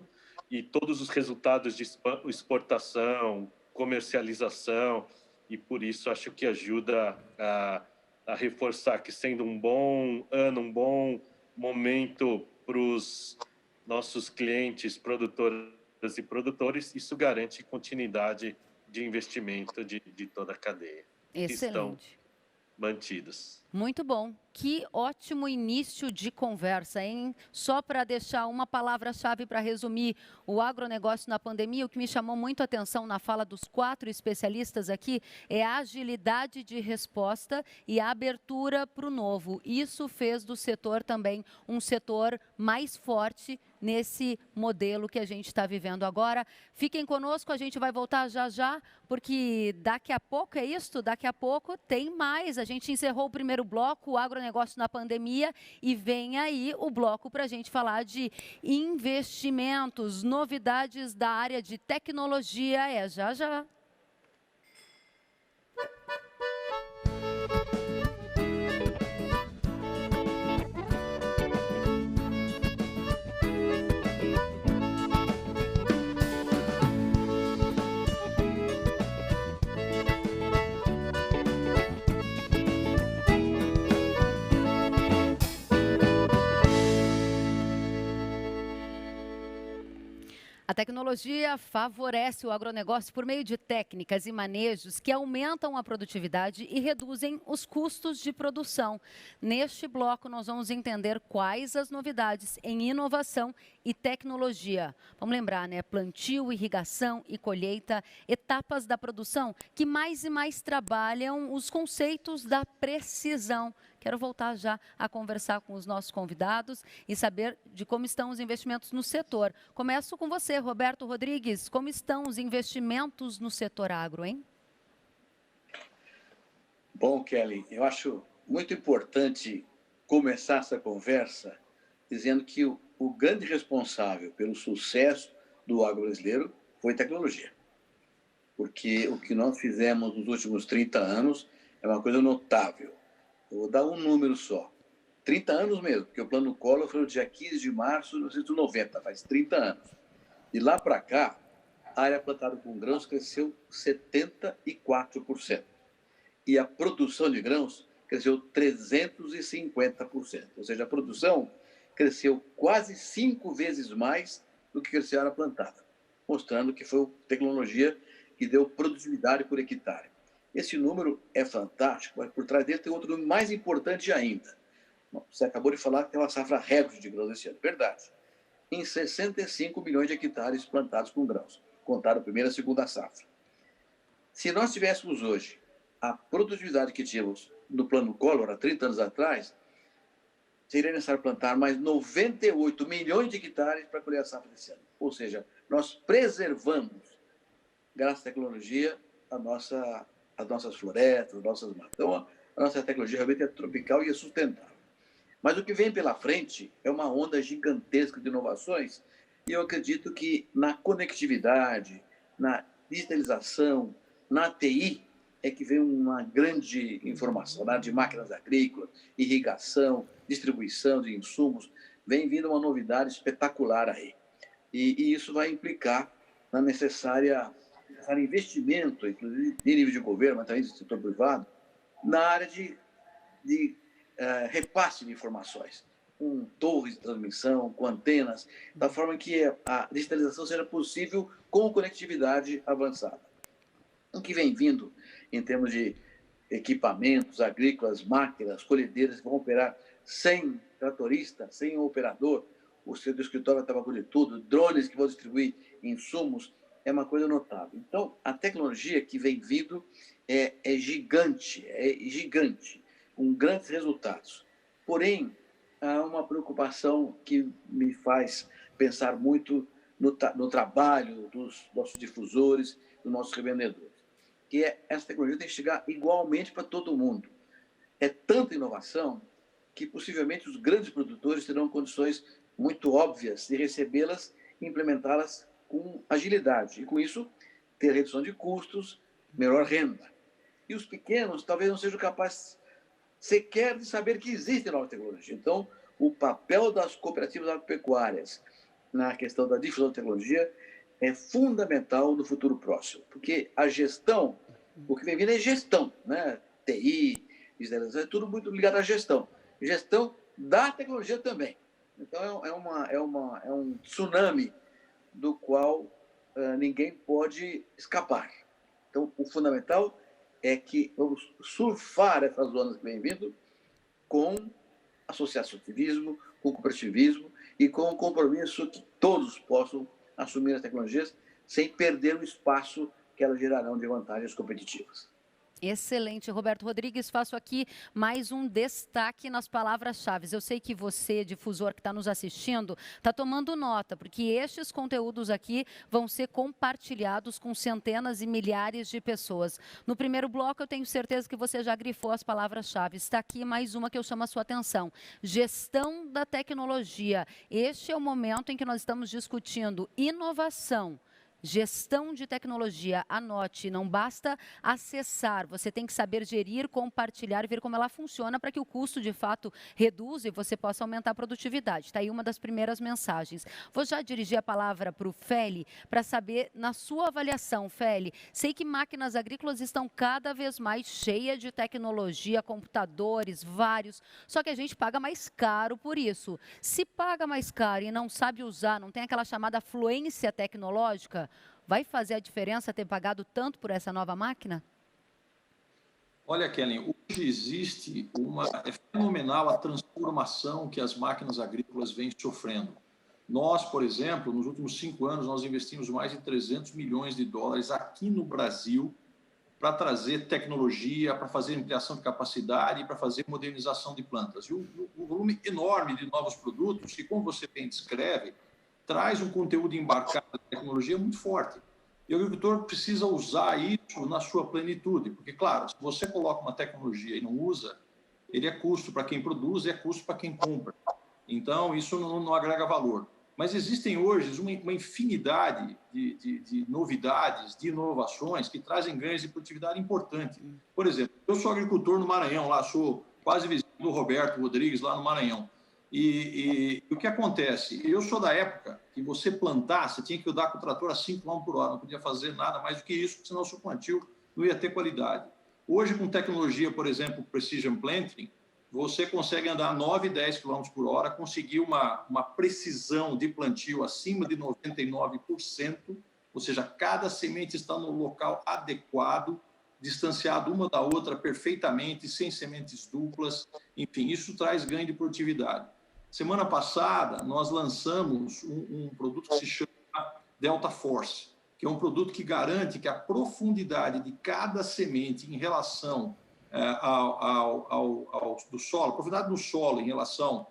e todos os resultados de exportação, comercialização, e por isso acho que ajuda a reforçar que, sendo um bom ano, um bom momento para os nossos clientes, produtoras e produtores, isso garante continuidade de investimento de toda a cadeia. Que estão Excelente. mantidos. Muito bom. Que ótimo início de conversa, hein? Só para deixar uma palavra-chave para resumir o agronegócio na pandemia, o que me chamou muito a atenção na fala dos 4 especialistas aqui é a agilidade de resposta e a abertura para o novo. Isso fez do setor também um setor mais forte nesse modelo que a gente está vivendo agora. Fiquem conosco, a gente vai voltar já já, porque daqui a pouco, é isso? Daqui a pouco tem mais. A gente encerrou o primeiro bloco, o agronegócio na pandemia, e vem aí o bloco para a gente falar de investimentos, novidades da área de tecnologia. É já já. A tecnologia favorece o agronegócio por meio de técnicas e manejos que aumentam a produtividade e reduzem os custos de produção. Neste bloco, nós vamos entender quais as novidades em inovação e tecnologia. Vamos lembrar, né? Plantio, irrigação e colheita, etapas da produção que mais e mais trabalham os conceitos da precisão. Quero voltar já a conversar com os nossos convidados e saber de como estão os investimentos no setor. Começo com você, Roberto Rodrigues. Como estão os investimentos no setor agro, hein? Bom, Kelly, eu acho muito importante começar essa conversa dizendo que o grande responsável pelo sucesso do agro brasileiro foi tecnologia. Porque o que nós fizemos nos últimos 30 anos é uma coisa notável. Eu vou dar um número só. 30 anos mesmo, porque o Plano Collor foi no dia 15 de março de 1990, faz 30 anos. De lá para cá, a área plantada com grãos cresceu 74%. E a produção de grãos cresceu 350%. Ou seja, a produção cresceu quase 5 vezes mais do que cresceu a área plantada, mostrando que foi a tecnologia que deu produtividade por hectare. Esse número é fantástico, mas por trás dele tem outro número mais importante ainda. Você acabou de falar que tem uma safra recorde de grãos esse ano. Verdade. Em 65 milhões de hectares plantados com grãos, contaram a primeira e a segunda safra. Se nós tivéssemos hoje a produtividade que tínhamos no Plano Collor, há 30 anos atrás, seria necessário plantar mais 98 milhões de hectares para colher a safra desse ano. Ou seja, nós preservamos, graças à tecnologia, as nossas florestas, as nossas matas. Então, a nossa tecnologia realmente é tropical e é sustentável. Mas o que vem pela frente é uma onda gigantesca de inovações e eu acredito que na conectividade, na digitalização, na TI, é que vem uma grande informação, na área de máquinas agrícolas, irrigação, distribuição de insumos, vem vindo uma novidade espetacular aí. E isso vai implicar na necessário investimento, inclusive de nível de governo, mas também do setor privado, na área de repasse de informações, com torres de transmissão, com antenas, da forma que a digitalização seja possível com conectividade avançada. O que vem vindo em termos de equipamentos agrícolas, máquinas, colhedeiras que vão operar sem tratorista, sem operador, o seu escritório vai trabalhar de tudo, drones que vão distribuir insumos, é uma coisa notável. Então, a tecnologia que vem vindo é gigante, com grandes resultados. Porém, há uma preocupação que me faz pensar muito no trabalho dos nossos difusores, dos nossos revendedores, que essa tecnologia tem que chegar igualmente para todo mundo. É tanta inovação que possivelmente os grandes produtores terão condições muito óbvias de recebê-las e implementá-las com agilidade. E com isso, ter redução de custos, melhor renda. E os pequenos talvez não sejam capazes sequer de saber que existe nova tecnologia. Então, o papel das cooperativas agropecuárias na questão da difusão da tecnologia é fundamental no futuro próximo, porque a gestão, o que vem vindo é gestão, né? TI, é tudo muito ligado à gestão. Gestão da tecnologia também. Então, é um tsunami do qual ninguém pode escapar. Então, o fundamental é que vamos surfar essas ondas que vem vindo com associativismo, com cooperativismo e com o compromisso que todos possam assumir as tecnologias sem perder o espaço que elas gerarão de vantagens competitivas. Excelente, Roberto Rodrigues. Faço aqui mais um destaque nas palavras-chave. Eu sei que você, difusor que está nos assistindo, está tomando nota, porque estes conteúdos aqui vão ser compartilhados com centenas e milhares de pessoas. No primeiro bloco, eu tenho certeza que você já grifou as palavras-chave. Está aqui mais uma que eu chamo a sua atenção. Gestão da tecnologia. Este é o momento em que nós estamos discutindo inovação. Gestão de tecnologia, anote, não basta acessar, você tem que saber gerir, compartilhar, ver como ela funciona para que o custo de fato reduza e você possa aumentar a produtividade. Está aí uma das primeiras mensagens. Vou já dirigir a palavra para o Feli para saber, na sua avaliação, Feli, sei que máquinas agrícolas estão cada vez mais cheias de tecnologia, computadores, vários, só que a gente paga mais caro por isso. Se paga mais caro e não sabe usar, não tem aquela chamada fluência tecnológica, vai fazer a diferença ter pagado tanto por essa nova máquina? Olha, Kellen, hoje existe é fenomenal a transformação que as máquinas agrícolas vêm sofrendo. Nós, por exemplo, nos últimos 5 anos, nós investimos mais de 300 milhões de dólares aqui no Brasil para trazer tecnologia, para fazer ampliação de capacidade, para fazer modernização de plantas. E o volume enorme de novos produtos, que, como você bem descreve, traz um conteúdo embarcado de tecnologia muito forte. E o agricultor precisa usar isso na sua plenitude, porque, claro, se você coloca uma tecnologia e não usa, ele é custo para quem produz e é custo para quem compra. Então, isso não agrega valor. Mas existem hoje uma infinidade de novidades, de inovações que trazem ganhos de produtividade importante. Por exemplo, eu sou agricultor no Maranhão, lá sou quase vizinho do Roberto Rodrigues, lá no Maranhão. E o que acontece? Eu sou da época que você plantar, você tinha que andar com o trator a 5 km por hora, não podia fazer nada mais do que isso, senão o seu plantio não ia ter qualidade. Hoje, com tecnologia, por exemplo, Precision Planting, você consegue andar 9, 10 km por hora, conseguir uma precisão de plantio acima de 99%, ou seja, cada semente está no local adequado, distanciado uma da outra perfeitamente, sem sementes duplas, enfim, isso traz ganho de produtividade. Semana passada, nós lançamos um produto que se chama Delta Force, que é um produto que garante que a profundidade de cada semente em relação do solo, a profundidade do solo em relação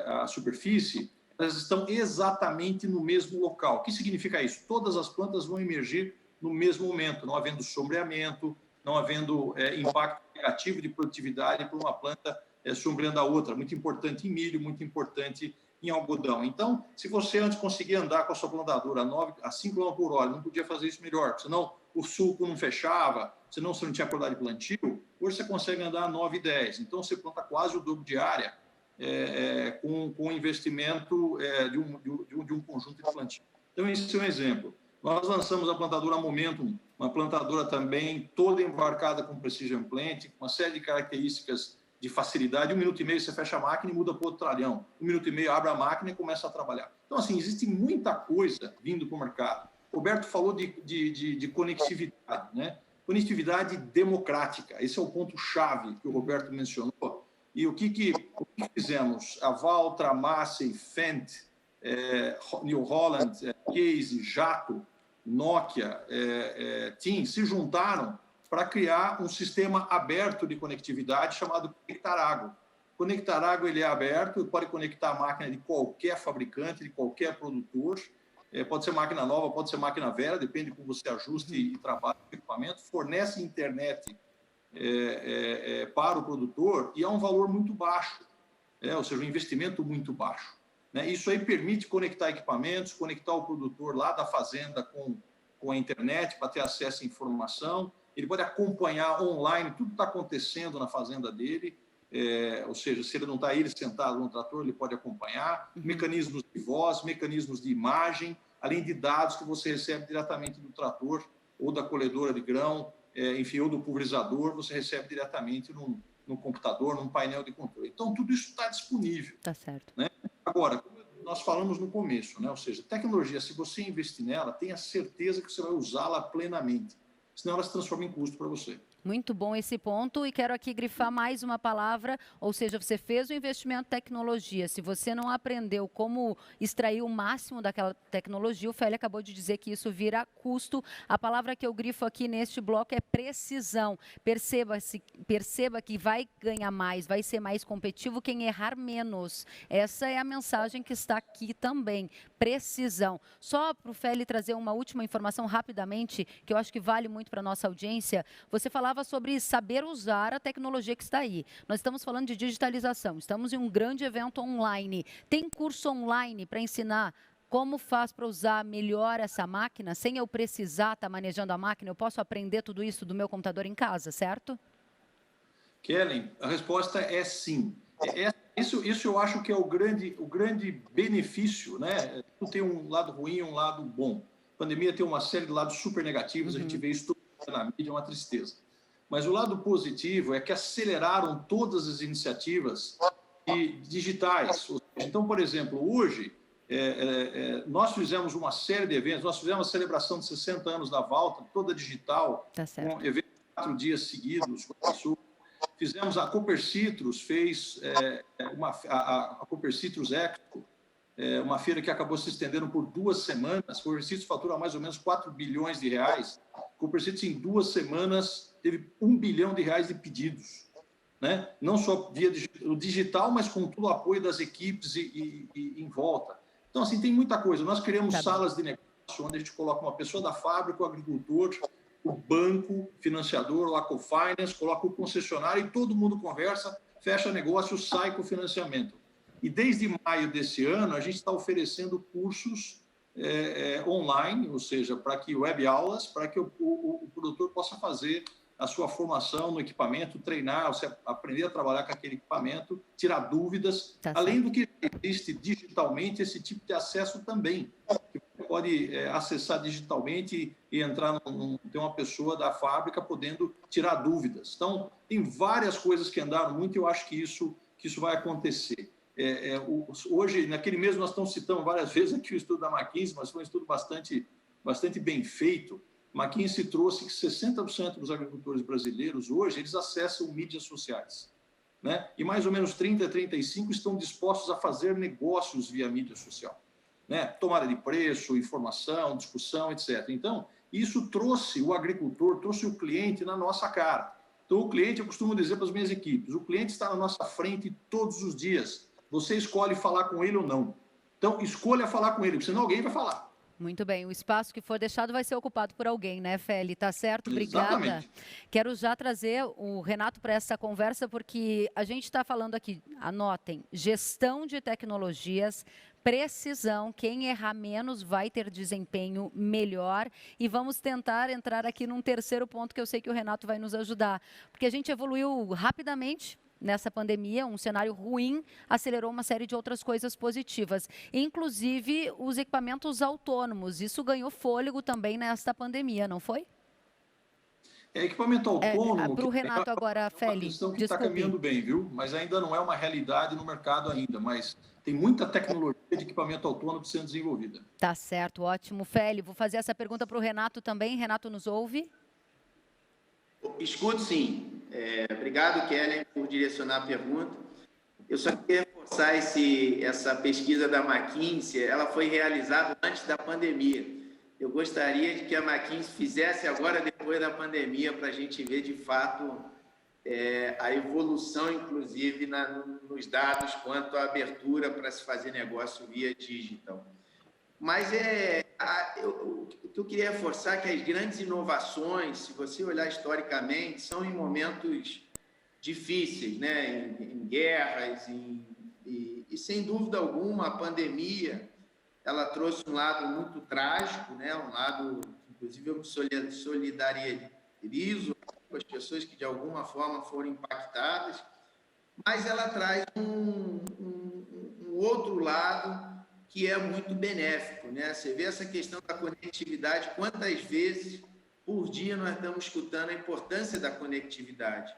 à superfície, elas estão exatamente no mesmo local. O que significa isso? Todas as plantas vão emergir no mesmo momento, não havendo sombreamento, não havendo impacto negativo de produtividade para uma planta sombreando a outra. Muito importante em milho, muito importante em algodão. Então, se você antes conseguia andar com a sua plantadora a 5 km por hora, não podia fazer isso melhor, senão o sulco não fechava, senão você não tinha qualidade de plantio, hoje você consegue andar a 9 e 10. Então, você planta quase o dobro de área com o investimento de um conjunto de plantio. Então, esse é um exemplo. Nós lançamos a plantadora Momentum, uma plantadora também toda embarcada com Precision Planting, com uma série de características de facilidade. 1 minuto e meio você fecha a máquina e muda para outro tralhão. 1 minuto e meio abre a máquina e começa a trabalhar. Então, assim, existe muita coisa vindo para o mercado. Roberto falou de conectividade, né? Conectividade democrática. Esse é o ponto-chave que o Roberto mencionou. E o que fizemos? A Valtra, Massey, Fendt, New Holland, Case, Jato, Nokia, TIM se juntaram para criar um sistema aberto de conectividade chamado ConectarAgro. ConectarAgro ele é aberto, pode conectar a máquina de qualquer fabricante, de qualquer produtor, pode ser máquina nova, pode ser máquina velha, depende de como você ajuste e trabalha o equipamento, fornece internet para o produtor e é um valor muito baixo, ou seja, um investimento muito baixo. Isso aí permite conectar equipamentos, conectar o produtor lá da fazenda com com a internet para ter acesso à informação, ele pode acompanhar online tudo que está acontecendo na fazenda dele, ou seja, se ele não está ele sentado no trator, ele pode acompanhar, mecanismos de voz, mecanismos de imagem, além de dados que você recebe diretamente do trator ou da colhedora de grão, enfim, ou do pulverizador, você recebe diretamente num computador, num painel de controle. Então, tudo isso está disponível. Tá certo. Né? Agora, como nós falamos no começo, né? Ou seja, tecnologia, se você investir nela, tenha certeza que você vai usá-la plenamente, senão ela se transforma em custo para você. Muito bom esse ponto e quero aqui grifar mais uma palavra, ou seja, você fez o investimento em tecnologia, se você não aprendeu como extrair o máximo daquela tecnologia, o Félix acabou de dizer que isso vira custo. A palavra que eu grifo aqui neste bloco é precisão. Perceba que vai ganhar mais, vai ser mais competitivo quem errar menos. Essa é a mensagem que está aqui também, precisão. Só para o Félix trazer uma última informação rapidamente, que eu acho que vale muito para a nossa audiência, você falava sobre saber usar a tecnologia que está aí. Nós estamos falando de digitalização, estamos em um grande evento online. Tem curso online para ensinar como faz para usar melhor essa máquina, sem eu precisar estar manejando a máquina? Eu posso aprender tudo isso do meu computador em casa, certo? Kellen, a resposta é sim. Isso eu acho que é o grande benefício, né? Tem um lado ruim e um lado bom. A pandemia tem uma série de lados super negativos, a gente vê isso tudo na mídia, é uma tristeza. Mas o lado positivo é que aceleraram todas as iniciativas digitais. Então, por exemplo, hoje, nós fizemos uma série de eventos, nós fizemos a celebração de 60 anos da Valtra, toda digital, com eventos de 4 dias seguidos, com a Sul. Fizemos a Cooper Citrus, fez a Cooper Citrus Expo, uma feira que acabou se estendendo por 2 semanas. Cooper Citrus fatura mais ou menos 4 bilhões de reais. Cooper Citrus, em 2 semanas, teve 1 bilhão de reais de pedidos, né? Não só via o digital, mas com todo o apoio das equipes e em volta. Então, assim, tem muita coisa. Nós criamos salas de negócio, onde a gente coloca uma pessoa da fábrica, o agricultor, o banco, financiador, o Acofinance, coloca o concessionário e todo mundo conversa, fecha negócio, sai com o financiamento. E desde maio desse ano, a gente está oferecendo cursos online, ou seja, para que web aulas, para que o produtor possa fazer a sua formação no equipamento, treinar, você aprender a trabalhar com aquele equipamento, tirar dúvidas, além do que existe digitalmente, esse tipo de acesso também, que você pode acessar digitalmente e entrar ter uma pessoa da fábrica podendo tirar dúvidas. Então, tem várias coisas que andaram muito e eu acho que isso vai acontecer. Hoje, naquele mês, nós estamos citando várias vezes aqui o estudo da McKinsey, mas foi um estudo bastante bem feito. McKinsey trouxe que 60% dos agricultores brasileiros, hoje, eles acessam mídias sociais, né? E mais ou menos 30% a 35% estão dispostos a fazer negócios via mídia social, né? Tomada de preço, informação, discussão, etc. Então, isso trouxe o agricultor, trouxe o cliente na nossa cara. Então, o cliente, eu costumo dizer para as minhas equipes, o cliente está na nossa frente todos os dias. Você escolhe falar com ele ou não. Então, escolha falar com ele, porque senão alguém vai falar. Muito bem, o espaço que for deixado vai ser ocupado por alguém, né, Félix? Tá certo? Obrigada. Exatamente. Quero já trazer o Renato para essa conversa, porque a gente está falando aqui, anotem, gestão de tecnologias, precisão, quem errar menos vai ter desempenho melhor. E vamos tentar entrar aqui num terceiro ponto que eu sei que o Renato vai nos ajudar, porque a gente evoluiu rapidamente nessa pandemia, um cenário ruim acelerou uma série de outras coisas positivas, inclusive os equipamentos autônomos. Isso ganhou fôlego também nesta pandemia, não foi? Equipamento autônomo... Para o Renato agora, Félix. É uma questão que está caminhando bem, viu? Mas ainda não é uma realidade no mercado ainda, mas tem muita tecnologia de equipamento autônomo sendo desenvolvida. Tá certo, ótimo. Félix, vou fazer essa pergunta para o Renato também. Renato, nos ouve? Escuto, sim. Obrigado, Kellen, por direcionar a pergunta. Eu só queria reforçar essa pesquisa da McKinsey. Ela foi realizada antes da pandemia. Eu gostaria de que a McKinsey fizesse agora, depois da pandemia, para a gente ver, de fato, a evolução, inclusive, nos dados quanto à abertura para se fazer negócio via digital. Mas o que eu queria reforçar é que as grandes inovações, se você olhar historicamente, são em momentos difíceis, né? Em guerras, e sem dúvida alguma a pandemia ela trouxe um lado muito trágico, né? Um lado Inclusive, eu me solidarizo com as pessoas que, de alguma forma, foram impactadas, mas ela traz um outro lado que é muito benéfico, né? Você vê essa questão da conectividade, quantas vezes por dia nós estamos escutando a importância da conectividade.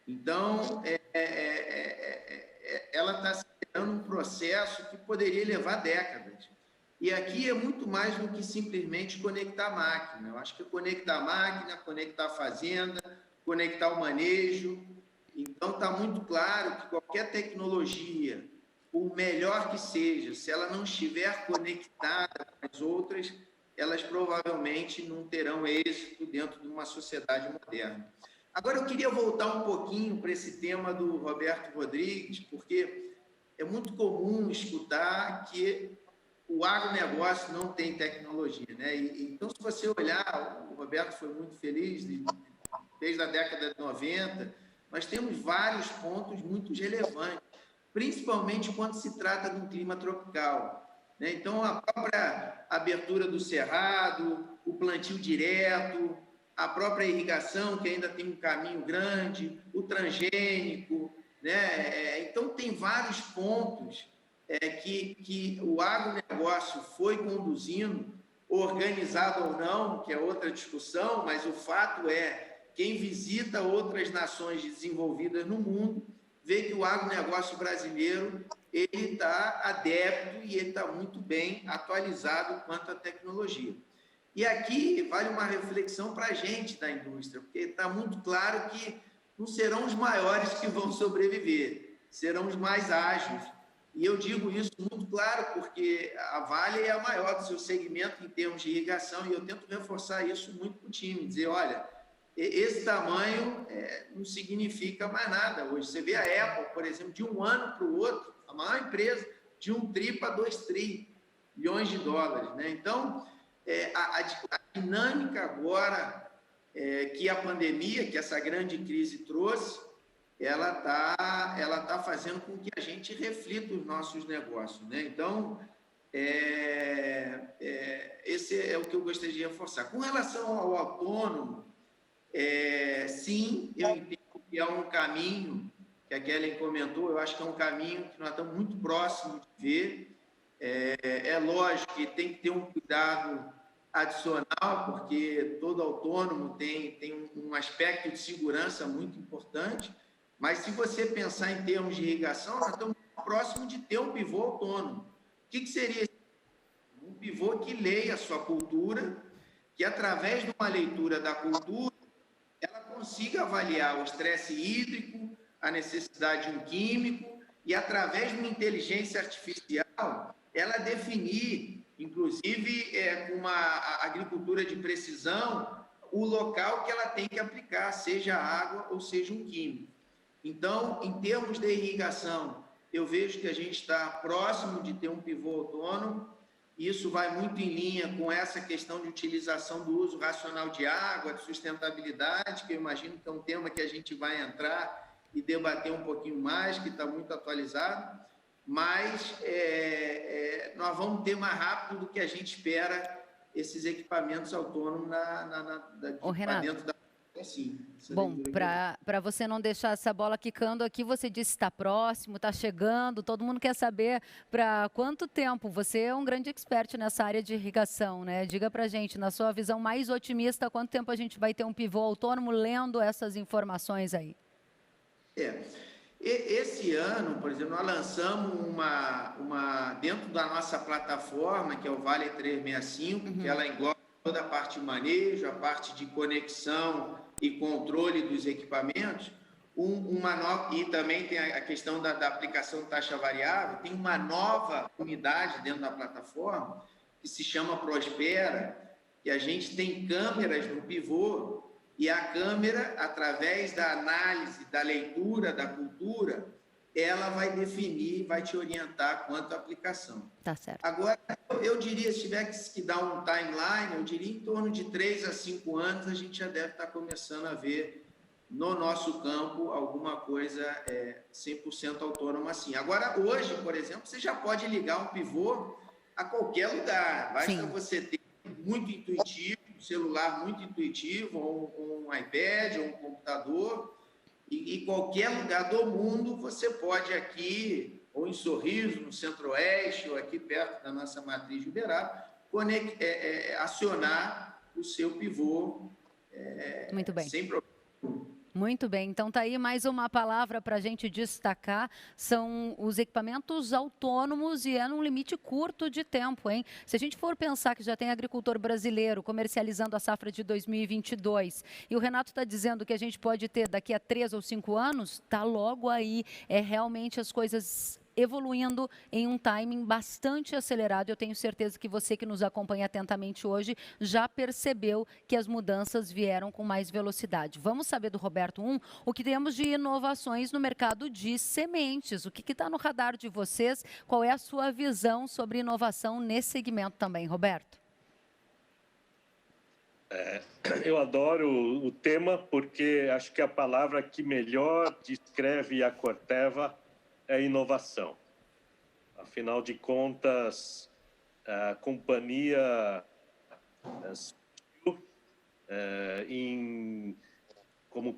Então, ela está acelerando um processo que poderia levar décadas. E aqui é muito mais do que simplesmente conectar a máquina. Eu acho que é conectar a máquina, conectar a fazenda, conectar o manejo. Então, está muito claro que qualquer tecnologia, por melhor que seja, se ela não estiver conectada com as outras, elas provavelmente não terão êxito dentro de uma sociedade moderna. Agora, eu queria voltar um pouquinho para esse tema do Roberto Rodrigues, porque é muito comum escutar que o agronegócio não tem tecnologia, né? Então, se você olhar, o Roberto foi muito feliz, desde a década de 90, nós temos vários pontos muito relevantes, principalmente quando se trata de um clima tropical, né? Então, a própria abertura do cerrado, o plantio direto, a própria irrigação, que ainda tem um caminho grande, o transgênico, né? Então, tem vários pontos que o agronegócio foi conduzindo, organizado ou não, que é outra discussão, mas o fato é, quem visita outras nações desenvolvidas no mundo, vê que o agronegócio brasileiro ele está adepto e ele está muito bem atualizado quanto à tecnologia. E aqui vale uma reflexão para a gente da indústria, porque está muito claro que não serão os maiores que vão sobreviver, serão os mais ágeis. E eu digo isso muito claro, porque a Vale é a maior do seu segmento em termos de irrigação, e eu tento reforçar isso muito para o time, dizer, olha, esse tamanho não significa mais nada. Hoje você vê a Apple, por exemplo, de um ano para o outro, a maior empresa, de 1 tri para 2 trilhões de dólares, né? Então, a dinâmica agora que a pandemia, que essa grande crise trouxe, ela tá fazendo com que a gente reflita os nossos negócios, né? Então, esse é o que eu gostaria de reforçar. Com relação ao autônomo, sim, eu entendo que é um caminho que a Kelly comentou, eu acho que é um caminho que nós estamos muito próximos de ver. É lógico que tem que ter um cuidado adicional, porque todo autônomo tem um aspecto de segurança muito importante, mas se você pensar em termos de irrigação, nós estamos próximos de ter um pivô autônomo. O que seria esse? Um pivô que leia a sua cultura, que através de uma leitura da cultura, ela consiga avaliar o estresse hídrico, a necessidade de um químico, e através de uma inteligência artificial, ela definir, inclusive com uma agricultura de precisão, o local que ela tem que aplicar, seja água ou seja um químico. Então, em termos de irrigação, eu vejo que a gente está próximo de ter um pivô autônomo. Isso vai muito em linha com essa questão de utilização do uso racional de água, de sustentabilidade, que eu imagino que é um tema que a gente vai entrar e debater um pouquinho mais, que está muito atualizado, mas nós vamos ter mais rápido do que a gente espera esses equipamentos autônomos dentro da... Sim, bom, para você não deixar essa bola quicando aqui, você disse que está próximo, está chegando, todo mundo quer saber para quanto tempo. Você é um grande expert nessa área de irrigação, né? Diga para a gente, na sua visão mais otimista, quanto tempo a gente vai ter um pivô autônomo lendo essas informações aí? Esse ano, por exemplo, nós lançamos dentro da nossa plataforma, que é o Vale 365, que ela engloba toda a parte de manejo, a parte de conexão e controle dos equipamentos, e também tem a questão da aplicação de taxa variável, tem uma nova unidade dentro da plataforma, que se chama Prospera, que a gente tem câmeras no pivô, e a câmera, através da análise, da leitura da cultura, ela vai definir, vai te orientar quanto à aplicação. Tá certo. Agora, eu diria, se tiver que dar um timeline, eu diria em torno de 3 a 5 anos, a gente já deve estar começando a ver no nosso campo alguma coisa 100% autônoma assim. Agora, hoje, por exemplo, você já pode ligar um pivô a qualquer lugar. Basta você ter muito intuitivo, celular muito intuitivo, ou um iPad, ou um computador, e em qualquer lugar do mundo você pode aqui, ou em Sorriso, no Centro-Oeste, ou aqui perto da nossa matriz de Uberaba, acionar o seu pivô Muito bem. sem problema. Muito bem, então tá aí mais uma palavra para a gente destacar, são os equipamentos autônomos e é num limite curto de tempo, hein? Se a gente for pensar que já tem agricultor brasileiro comercializando a safra de 2022 e o Renato está dizendo que a gente pode ter daqui a 3 ou 5 anos, tá logo aí, é realmente as coisas evoluindo em um timing bastante acelerado. Eu tenho certeza que você que nos acompanha atentamente hoje já percebeu que as mudanças vieram com mais velocidade. Vamos saber do Roberto o que temos de inovações no mercado de sementes. O que está no radar de vocês? Qual é a sua visão sobre inovação nesse segmento também, Roberto? Eu adoro o tema porque acho que a palavra que melhor descreve a Corteva é inovação. Afinal de contas, a companhia surgiu como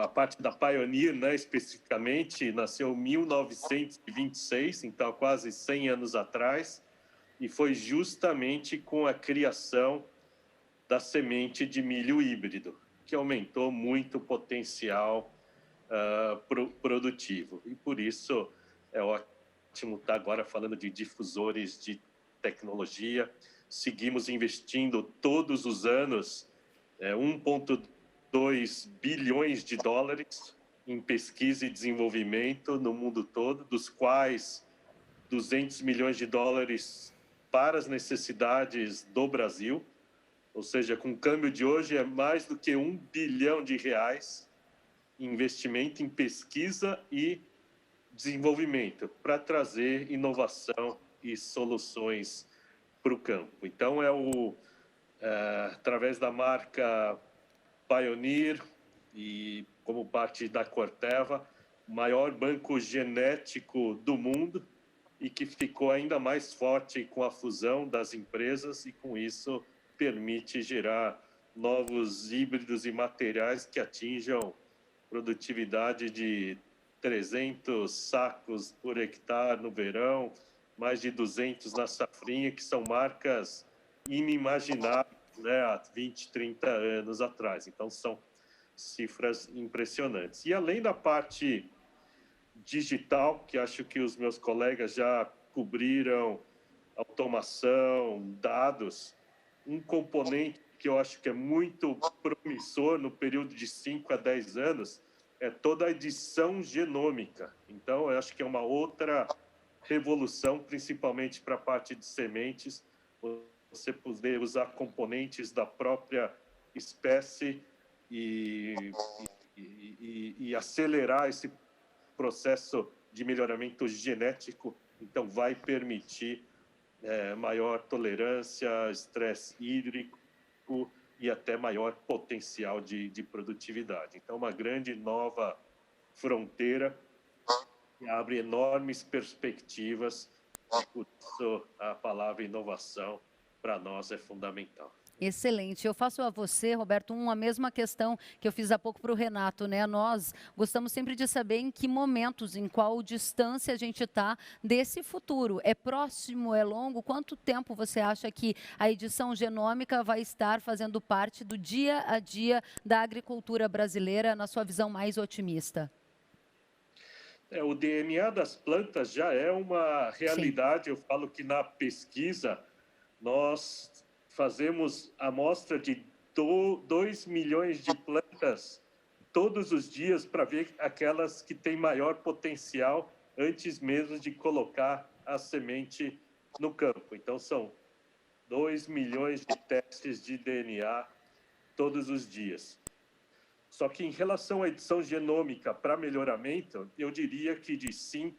a parte da Pioneer, né, especificamente, nasceu em 1926, então quase 100 anos atrás, e foi justamente com a criação da semente de milho híbrido, que aumentou muito o potencial produtivo. E por isso é ótimo estar agora falando de difusores de tecnologia. Seguimos investindo todos os anos 1,2 bilhões de dólares em pesquisa e desenvolvimento no mundo todo, dos quais 200 milhões de dólares para as necessidades do Brasil, ou seja, com o câmbio de hoje é mais do que 1 bilhão de reais investimento em pesquisa e desenvolvimento para trazer inovação e soluções para o campo. Então, através da marca Pioneer e como parte da Corteva, o maior banco genético do mundo e que ficou ainda mais forte com a fusão das empresas e, com isso, permite gerar novos híbridos e materiais que atinjam produtividade de 300 sacos por hectare no verão, mais de 200 na safrinha, que são marcas inimagináveis, né, há 20, 30 anos atrás. Então, são cifras impressionantes. E além da parte digital, que acho que os meus colegas já cobriram, automação, dados, um componente que eu acho que é muito promissor no período de 5 a 10 anos é toda a edição genômica. Então, eu acho que é uma outra revolução, principalmente para a parte de sementes, você poder usar componentes da própria espécie e acelerar esse processo de melhoramento genético. Então, vai permitir maior tolerância, estresse hídrico e até maior potencial de produtividade. Então, uma grande nova fronteira que abre enormes perspectivas. Por isso, a palavra inovação, para nós, é fundamental. Excelente. Eu faço a você, Roberto, a mesma questão que eu fiz há pouco para o Renato, né? Nós gostamos sempre de saber em que momentos, em qual distância a gente está desse futuro. É próximo, é longo? Quanto tempo você acha que a edição genômica vai estar fazendo parte do dia a dia da agricultura brasileira, na sua visão mais otimista? O DNA das plantas já é uma realidade. Sim. Eu falo que na pesquisa nós fazemos amostra de 2 milhões de plantas todos os dias para ver aquelas que têm maior potencial antes mesmo de colocar a semente no campo. Então, são 2 milhões de testes de DNA todos os dias. Só que em relação à edição genômica para melhoramento, eu diria que de 5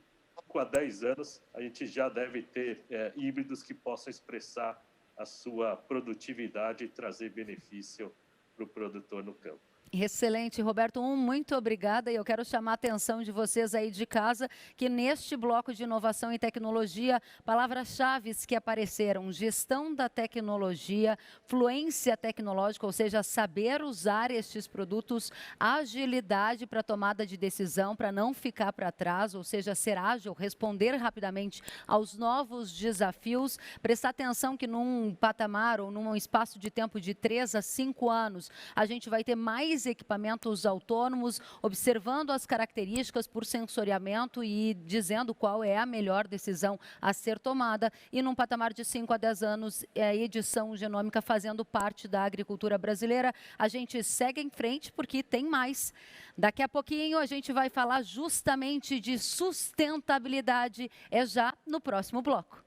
a 10 anos a gente já deve ter híbridos que possam expressar a sua produtividade e trazer benefício para o produtor no campo. Excelente, Roberto. Muito obrigada. E eu quero chamar a atenção de vocês aí de casa que neste bloco de inovação e tecnologia, palavras-chave que apareceram: gestão da tecnologia, fluência tecnológica, ou seja, saber usar estes produtos, agilidade para tomada de decisão, para não ficar para trás, ou seja, ser ágil, responder rapidamente aos novos desafios, prestar atenção que num patamar ou num espaço de tempo de 3 a 5 anos, a gente vai ter mais equipamentos autônomos, observando as características por sensoriamento e dizendo qual é a melhor decisão a ser tomada. E num patamar de 5 a 10 anos, a edição genômica fazendo parte da agricultura brasileira. A gente segue em frente porque tem mais. Daqui a pouquinho a gente vai falar justamente de sustentabilidade. É já no próximo bloco.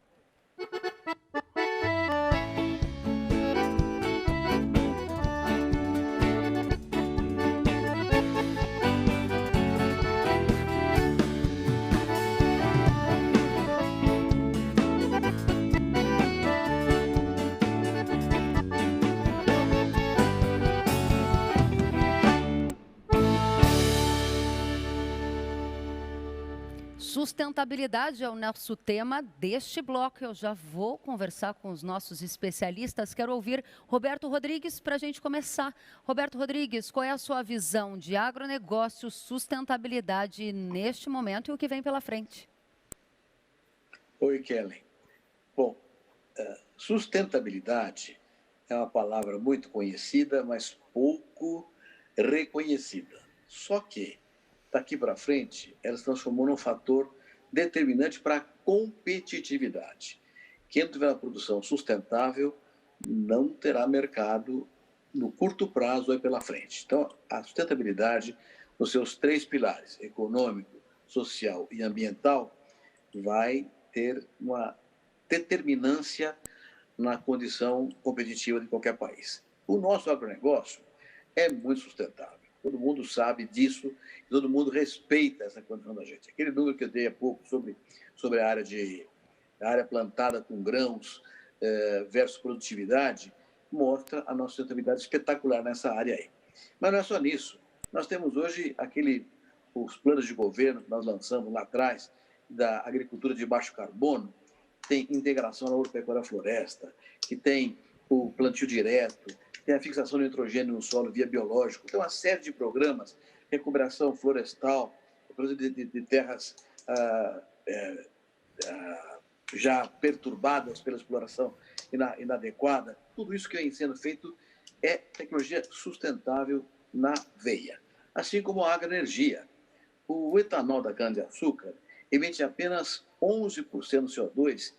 Sustentabilidade é o nosso tema deste bloco. Eu já vou conversar com os nossos especialistas. Quero ouvir Roberto Rodrigues para a gente começar. Roberto Rodrigues, qual é a sua visão de agronegócio, sustentabilidade neste momento e o que vem pela frente? Oi, Kelly. Bom, sustentabilidade é uma palavra muito conhecida, mas pouco reconhecida. Só que, daqui para frente, ela se transformou num fator determinante para a competitividade. Quem não tiver uma produção sustentável não terá mercado no curto prazo ou pela frente. Então, a sustentabilidade, nos seus 3 pilares, econômico, social e ambiental, vai ter uma determinância na condição competitiva de qualquer país. O nosso agronegócio é muito sustentável. Todo mundo sabe disso, todo mundo respeita essa condição da gente. Aquele número que eu dei há pouco sobre a área plantada com grãos versus produtividade, mostra a nossa sustentabilidade espetacular nessa área aí. Mas não é só nisso. Nós temos hoje os planos de governo que nós lançamos lá atrás, da agricultura de baixo carbono, tem integração na agropecuária-floresta, que tem o plantio direto, tem a fixação de nitrogênio no solo via biológico, tem uma série de programas, recuperação florestal, de terras já perturbadas pela exploração inadequada. Tudo isso que vem sendo feito é tecnologia sustentável na veia. Assim como a agroenergia. O etanol da cana-de-açúcar emite apenas 11% do CO2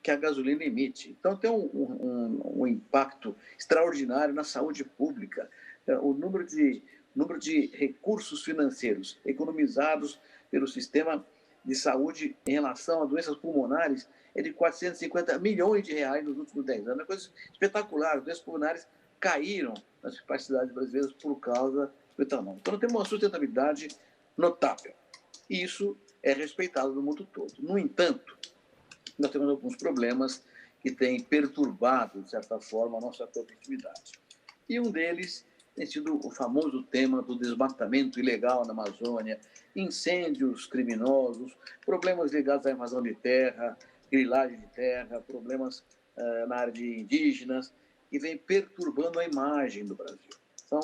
que a gasolina emite. Então, tem um impacto extraordinário na saúde pública. O número de recursos financeiros economizados pelo sistema de saúde em relação a doenças pulmonares é de 450 milhões de reais nos últimos 10 anos. É uma coisa espetacular. As doenças pulmonares caíram nas principais cidades brasileiras por causa do etanol. Então, nós temos uma sustentabilidade notável. E isso é respeitado no mundo todo. No entanto, nós temos alguns problemas que têm perturbado, de certa forma, a nossa competitividade. E um deles tem sido o famoso tema do desmatamento ilegal na Amazônia, incêndios criminosos, problemas ligados à invasão de terra, grilagem de terra, problemas na área de indígenas, que vem perturbando a imagem do Brasil. Então,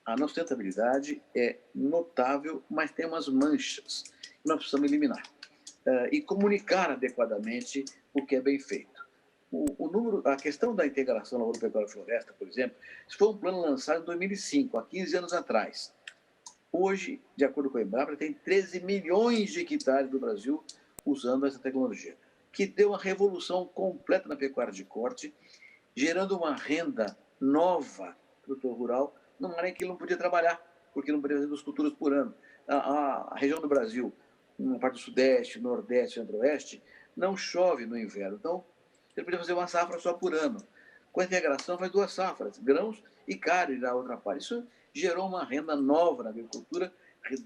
a nossa sustentabilidade é notável, mas tem umas manchas que nós precisamos eliminar. E comunicar adequadamente o que é bem feito. A questão da integração na agropecuária-floresta, por exemplo, isso foi um plano lançado em 2005, há 15 anos atrás. Hoje, de acordo com a Embrapa, tem 13 milhões de hectares do Brasil usando essa tecnologia, que deu uma revolução completa na pecuária de corte, gerando uma renda nova para o produtor rural, numa área em que ele não podia trabalhar, porque não podia fazer 2 culturas por ano. A região do Brasil, na parte do Sudeste, Nordeste, Centro-Oeste, não chove no inverno. Então, ele podia fazer uma safra só por ano. Com a integração, faz 2 safras, grãos e carne na outra parte. Isso gerou uma renda nova na agricultura,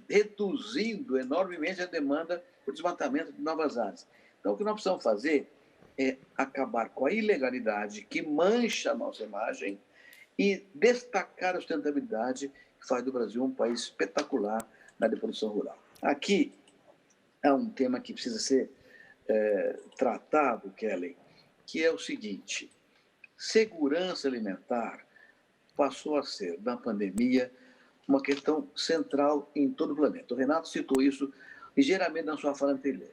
reduzindo enormemente a demanda por desmatamento de novas áreas. Então, o que nós precisamos fazer é acabar com a ilegalidade que mancha a nossa imagem e destacar a sustentabilidade, faz do Brasil um país espetacular na área de produção rural. Aqui há um tema que precisa ser tratado, Kelly, que é o seguinte: segurança alimentar passou a ser, na pandemia, uma questão central em todo o planeta. O Renato citou isso ligeiramente na sua fala anterior.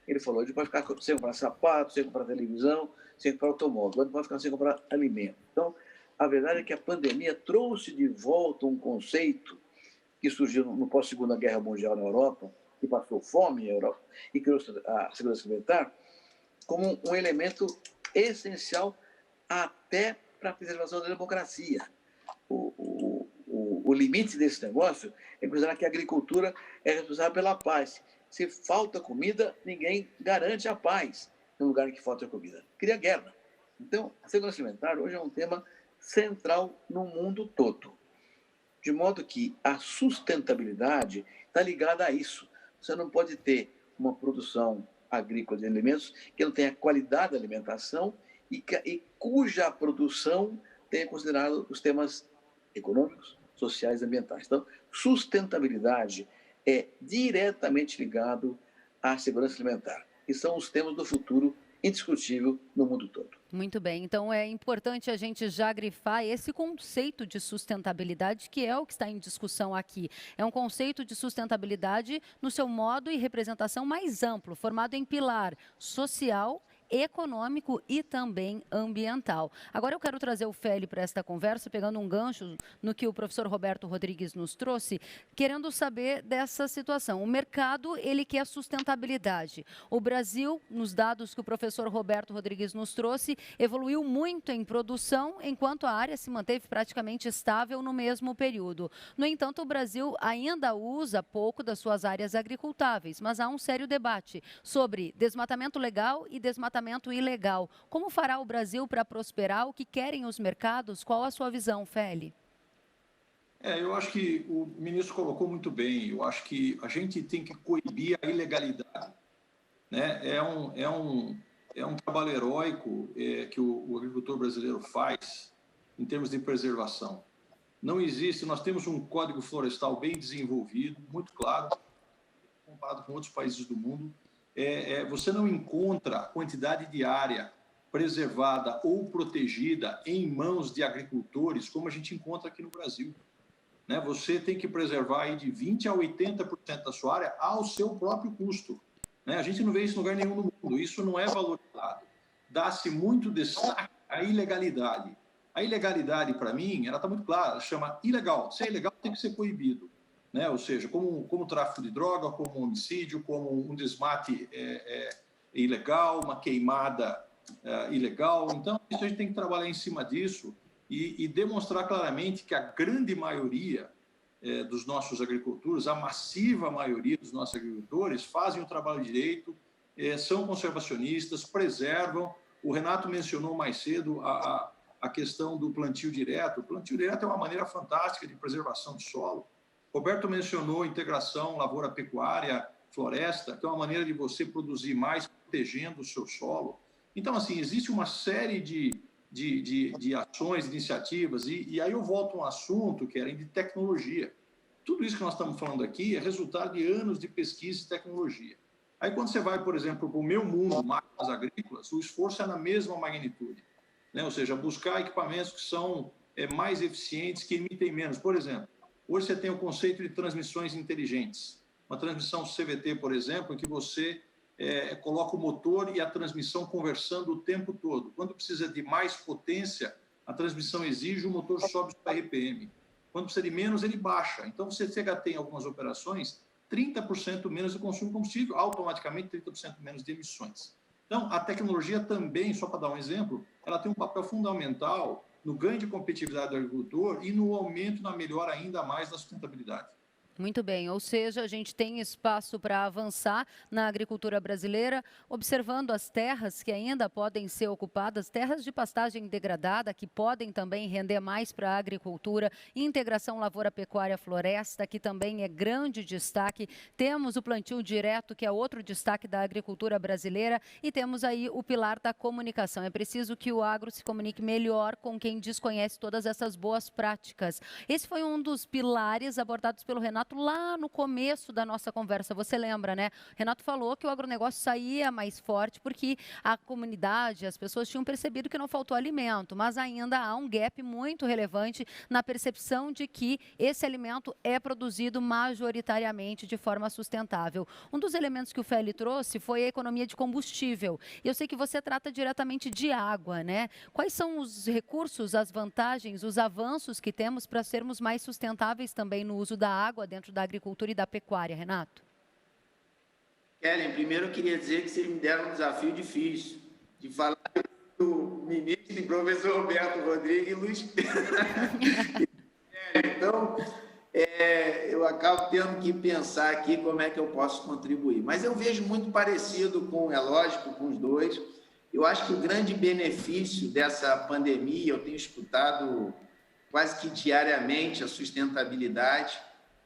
Ele falou: a gente pode ficar sem comprar sapato, sem comprar televisão, sem comprar automóvel, agora pode ficar sem comprar alimento. Então, a verdade é que a pandemia trouxe de volta um conceito que surgiu no pós-Segunda Guerra Mundial na Europa, que passou fome na Europa e criou a segurança alimentar, como um elemento essencial até para a preservação da democracia. O limite desse negócio é considerar que a agricultura é responsável pela paz. Se falta comida, ninguém garante a paz no lugar em que falta comida. Cria guerra. Então, a segurança alimentar hoje é um tema central no mundo todo. De modo que a sustentabilidade está ligada a isso. Você não pode ter uma produção agrícola de alimentos que não tenha qualidade da alimentação e cuja produção tenha considerado os temas econômicos, sociais e ambientais. Então, sustentabilidade é diretamente ligado à segurança alimentar. E são os temas do futuro indiscutível no mundo todo. Muito bem, então é importante a gente já grifar esse conceito de sustentabilidade, que é o que está em discussão aqui. É um conceito de sustentabilidade no seu modo e representação mais amplo, formado em pilar social, econômico e também ambiental. Agora eu quero trazer o Feli para esta conversa, pegando um gancho no que o professor Roberto Rodrigues nos trouxe, querendo saber dessa situação. O mercado, ele quer sustentabilidade. O Brasil, nos dados que o professor Roberto Rodrigues nos trouxe, evoluiu muito em produção, enquanto a área se manteve praticamente estável no mesmo período. No entanto, o Brasil ainda usa pouco das suas áreas agricultáveis, mas há um sério debate sobre desmatamento legal e desmatamento ilegal. Como fará o Brasil para prosperar? O que querem os mercados? Qual a sua visão, Feli? Eu acho que o ministro colocou muito bem. Eu acho que a gente tem que coibir a ilegalidade, né? É um trabalho heróico que o agricultor brasileiro faz em termos de preservação. Não existe, nós temos um código florestal bem desenvolvido, muito claro, comparado com outros países do mundo. Você não encontra a quantidade de área preservada ou protegida em mãos de agricultores como a gente encontra aqui no Brasil. Né? Você tem que preservar aí de 20% a 80% da sua área ao seu próprio custo. Né? A gente não vê isso em lugar nenhum no mundo. Isso não é valorizado. Dá-se muito destaque à ilegalidade. A ilegalidade, para mim, ela está muito clara. Ela chama ilegal. Se é ilegal, tem que ser proibido. Né? Ou seja, como tráfico de droga, como homicídio, como um desmate ilegal, uma queimada ilegal. Então, isso a gente tem que trabalhar em cima disso e demonstrar claramente que a grande maioria dos nossos agricultores, a massiva maioria dos nossos agricultores, fazem o trabalho direito, são conservacionistas, preservam. O Renato mencionou mais cedo a questão do plantio direto. O plantio direto é uma maneira fantástica de preservação do solo. Roberto mencionou integração lavoura-pecuária, floresta, que é uma maneira de você produzir mais protegendo o seu solo. Então, assim, existe uma série de ações, iniciativas, e aí eu volto a um assunto que era de tecnologia. Tudo isso que nós estamos falando aqui é resultado de anos de pesquisa e tecnologia. Aí quando você vai, por exemplo, para o meu mundo, máquinas agrícolas, o esforço é na mesma magnitude. Né? Ou seja, buscar equipamentos que são mais eficientes, que emitem menos. Por exemplo, hoje você tem o conceito de transmissões inteligentes. Uma transmissão CVT, por exemplo, em que você coloca o motor e a transmissão conversando o tempo todo. Quando precisa de mais potência, a transmissão exige, o motor sobe o RPM. Quando precisa de menos, ele baixa. Então, você chega a ter em algumas operações 30% menos de consumo de combustível, automaticamente 30% menos de emissões. Então, a tecnologia também, só para dar um exemplo, ela tem um papel fundamental no ganho de competitividade do agricultor e no aumento, na melhora ainda mais da sustentabilidade. Muito bem, ou seja, a gente tem espaço para avançar na agricultura brasileira, observando as terras que ainda podem ser ocupadas, terras de pastagem degradada, que podem também render mais para a agricultura, integração lavoura-pecuária-floresta, que também é grande destaque. Temos o plantio direto, que é outro destaque da agricultura brasileira, e temos aí o pilar da comunicação. É preciso que o agro se comunique melhor com quem desconhece todas essas boas práticas. Esse foi um dos pilares abordados pelo Renato lá no começo da nossa conversa. Você lembra, né? Renato falou que o agronegócio saía mais forte porque a comunidade, as pessoas tinham percebido que não faltou alimento, mas ainda há um gap muito relevante na percepção de que esse alimento é produzido majoritariamente de forma sustentável. Um dos elementos que o Feli trouxe foi a economia de combustível. Eu sei que você trata diretamente de água, né? Quais são os recursos, as vantagens, os avanços que temos para sermos mais sustentáveis também no uso da água dentro da agricultura e da pecuária, Renato? Kellen, primeiro eu queria dizer que vocês me deram um desafio difícil de falar do ministro e professor Roberto Rodrigues e Luiz Pedro. Então, eu acabo tendo que pensar aqui como é que eu posso contribuir. Mas eu vejo muito parecido com, é lógico, com os dois. Eu acho que o grande benefício dessa pandemia, eu tenho escutado quase que diariamente a sustentabilidade,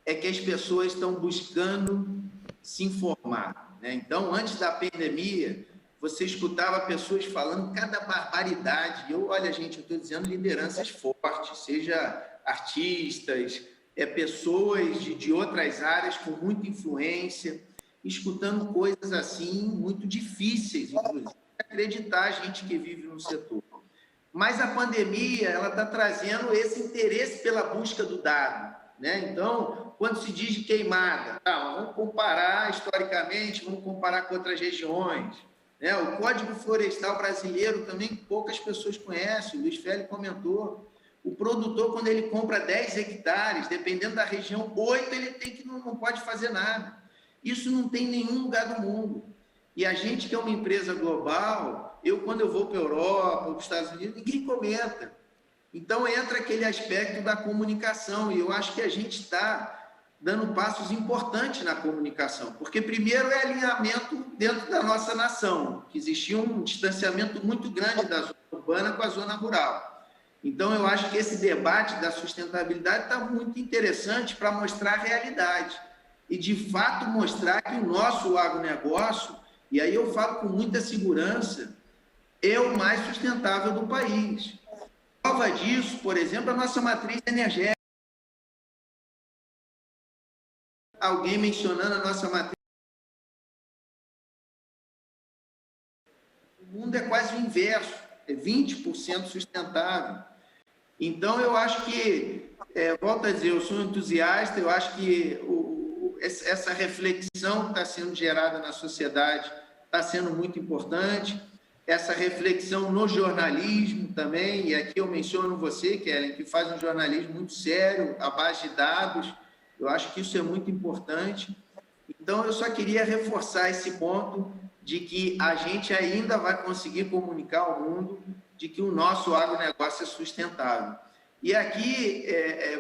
é que as pessoas estão buscando se informar, né? Então, antes da pandemia, você escutava pessoas falando cada barbaridade. Olha, gente, eu estou dizendo lideranças fortes, seja artistas, pessoas de outras áreas com muita influência, escutando coisas assim muito difíceis, inclusive, acreditar a gente que vive no setor. Mas a pandemia, ela está trazendo esse interesse pela busca do dado, né? Então, quando se diz de queimada, vamos comparar historicamente, vamos comparar com outras regiões, né? O Código Florestal brasileiro também poucas pessoas conhecem, o Luiz Feli comentou. O produtor, quando ele compra 10 hectares, dependendo da região, 8 ele tem que não pode fazer nada. Isso não tem em nenhum lugar do mundo. E a gente que é uma empresa global, quando eu vou para a Europa, para os Estados Unidos, ninguém comenta. Então, entra aquele aspecto da comunicação, e eu acho que a gente está dando passos importantes na comunicação, porque primeiro é alinhamento dentro da nossa nação, que existia um distanciamento muito grande da zona urbana com a zona rural. Então, eu acho que esse debate da sustentabilidade está muito interessante para mostrar a realidade e, de fato, mostrar que o nosso agronegócio, e aí eu falo com muita segurança, é o mais sustentável do país. Prova disso, por exemplo, a nossa matriz energética. Alguém mencionando a nossa matriz. O mundo é quase o inverso, é 20% sustentável. Então, eu acho que, volto a dizer, eu sou entusiasta, eu acho que essa reflexão que está sendo gerada na sociedade está sendo muito importante. Essa reflexão no jornalismo também, e aqui eu menciono você, Kellen, que faz um jornalismo muito sério, à base de dados, eu acho que isso é muito importante. Então, eu só queria reforçar esse ponto de que a gente ainda vai conseguir comunicar ao mundo de que o nosso agronegócio é sustentável. E aqui,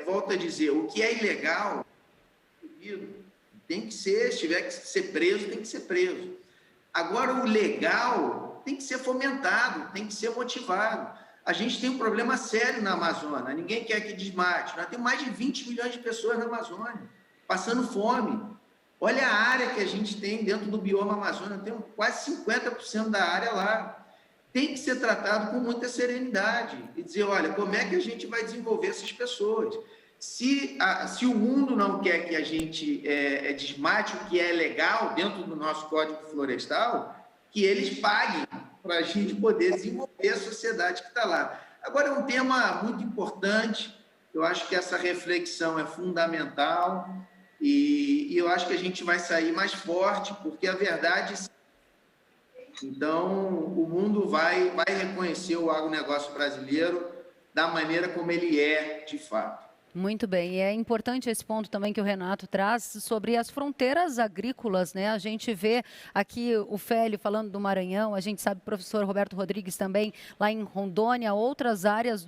volto a dizer, o que é ilegal, tem que ser, se tiver que ser preso, tem que ser preso. Agora, o legal tem que ser fomentado, tem que ser motivado. A gente tem um problema sério na Amazônia, ninguém quer que desmate. Nós temos mais de 20 milhões de pessoas na Amazônia, passando fome. Olha a área que a gente tem dentro do bioma Amazônia, temos quase 50% da área lá. Tem que ser tratado com muita serenidade e dizer, olha, como é que a gente vai desenvolver essas pessoas? Se o mundo não quer que a gente desmate o que é legal dentro do nosso Código Florestal, que eles paguem para a gente poder desenvolver a sociedade que está lá. Agora, é um tema muito importante, eu acho que essa reflexão é fundamental e eu acho que a gente vai sair mais forte, porque a verdade... Então, o mundo vai reconhecer o agronegócio brasileiro da maneira como ele é, de fato. Muito bem, e é importante esse ponto também que o Renato traz sobre as fronteiras agrícolas, né? A gente vê aqui o Félio falando do Maranhão, a gente sabe o professor Roberto Rodrigues também lá em Rondônia, outras áreas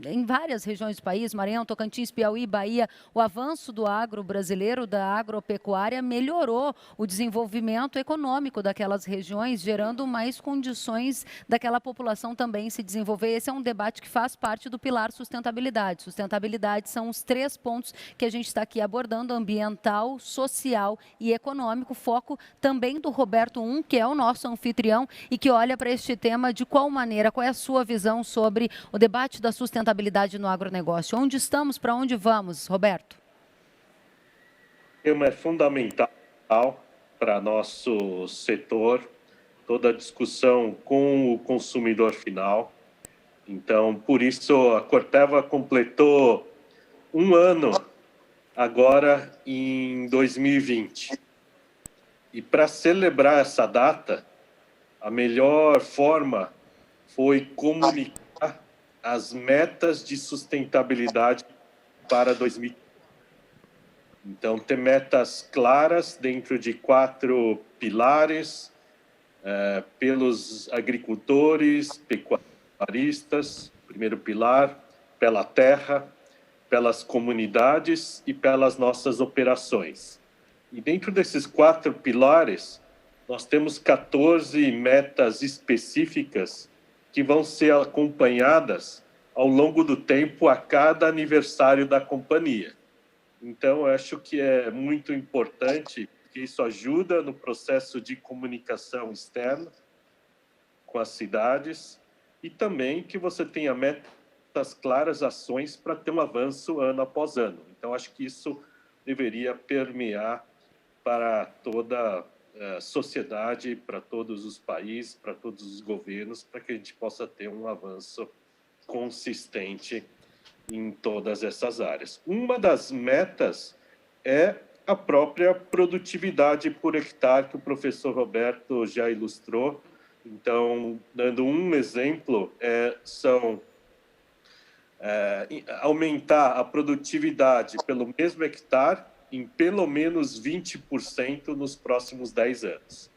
em várias regiões do país, Maranhão, Tocantins, Piauí, Bahia, o avanço do agro brasileiro, da agropecuária, melhorou o desenvolvimento econômico daquelas regiões, gerando mais condições daquela população também se desenvolver. Esse é um debate que faz parte do pilar sustentabilidade. Sustentabilidade são os 3 pontos que a gente está aqui abordando: ambiental, social e econômico. Foco também do Roberto que é o nosso anfitrião e que olha para este tema de qual maneira, qual é a sua visão sobre o debate da sustentabilidade no agronegócio. Onde estamos, para onde vamos, Roberto? O tema é fundamental para nosso setor, toda a discussão com o consumidor final. Então, por isso, a Corteva completou 1 ano agora em 2020. E para celebrar essa data, a melhor forma foi comunicar as metas de sustentabilidade para 2020. Então, ter metas claras dentro de 4 pilares, pelos agricultores, pecuaristas, primeiro pilar, pela terra, pelas comunidades e pelas nossas operações. E dentro desses 4 pilares, nós temos 14 metas específicas que vão ser acompanhadas ao longo do tempo a cada aniversário da companhia. Então, eu acho que é muito importante, porque isso ajuda no processo de comunicação externa com as cidades e também que você tenha metas claras, ações para ter um avanço ano após ano. Então, acho que isso deveria permear para toda a sociedade, para todos os países, para todos os governos, para que a gente possa ter um avanço consistente em todas essas áreas. Uma das metas é a própria produtividade por hectare, que o professor Roberto já ilustrou. Então, dando um exemplo, aumentar a produtividade pelo mesmo hectare em pelo menos 20% nos próximos 10 anos.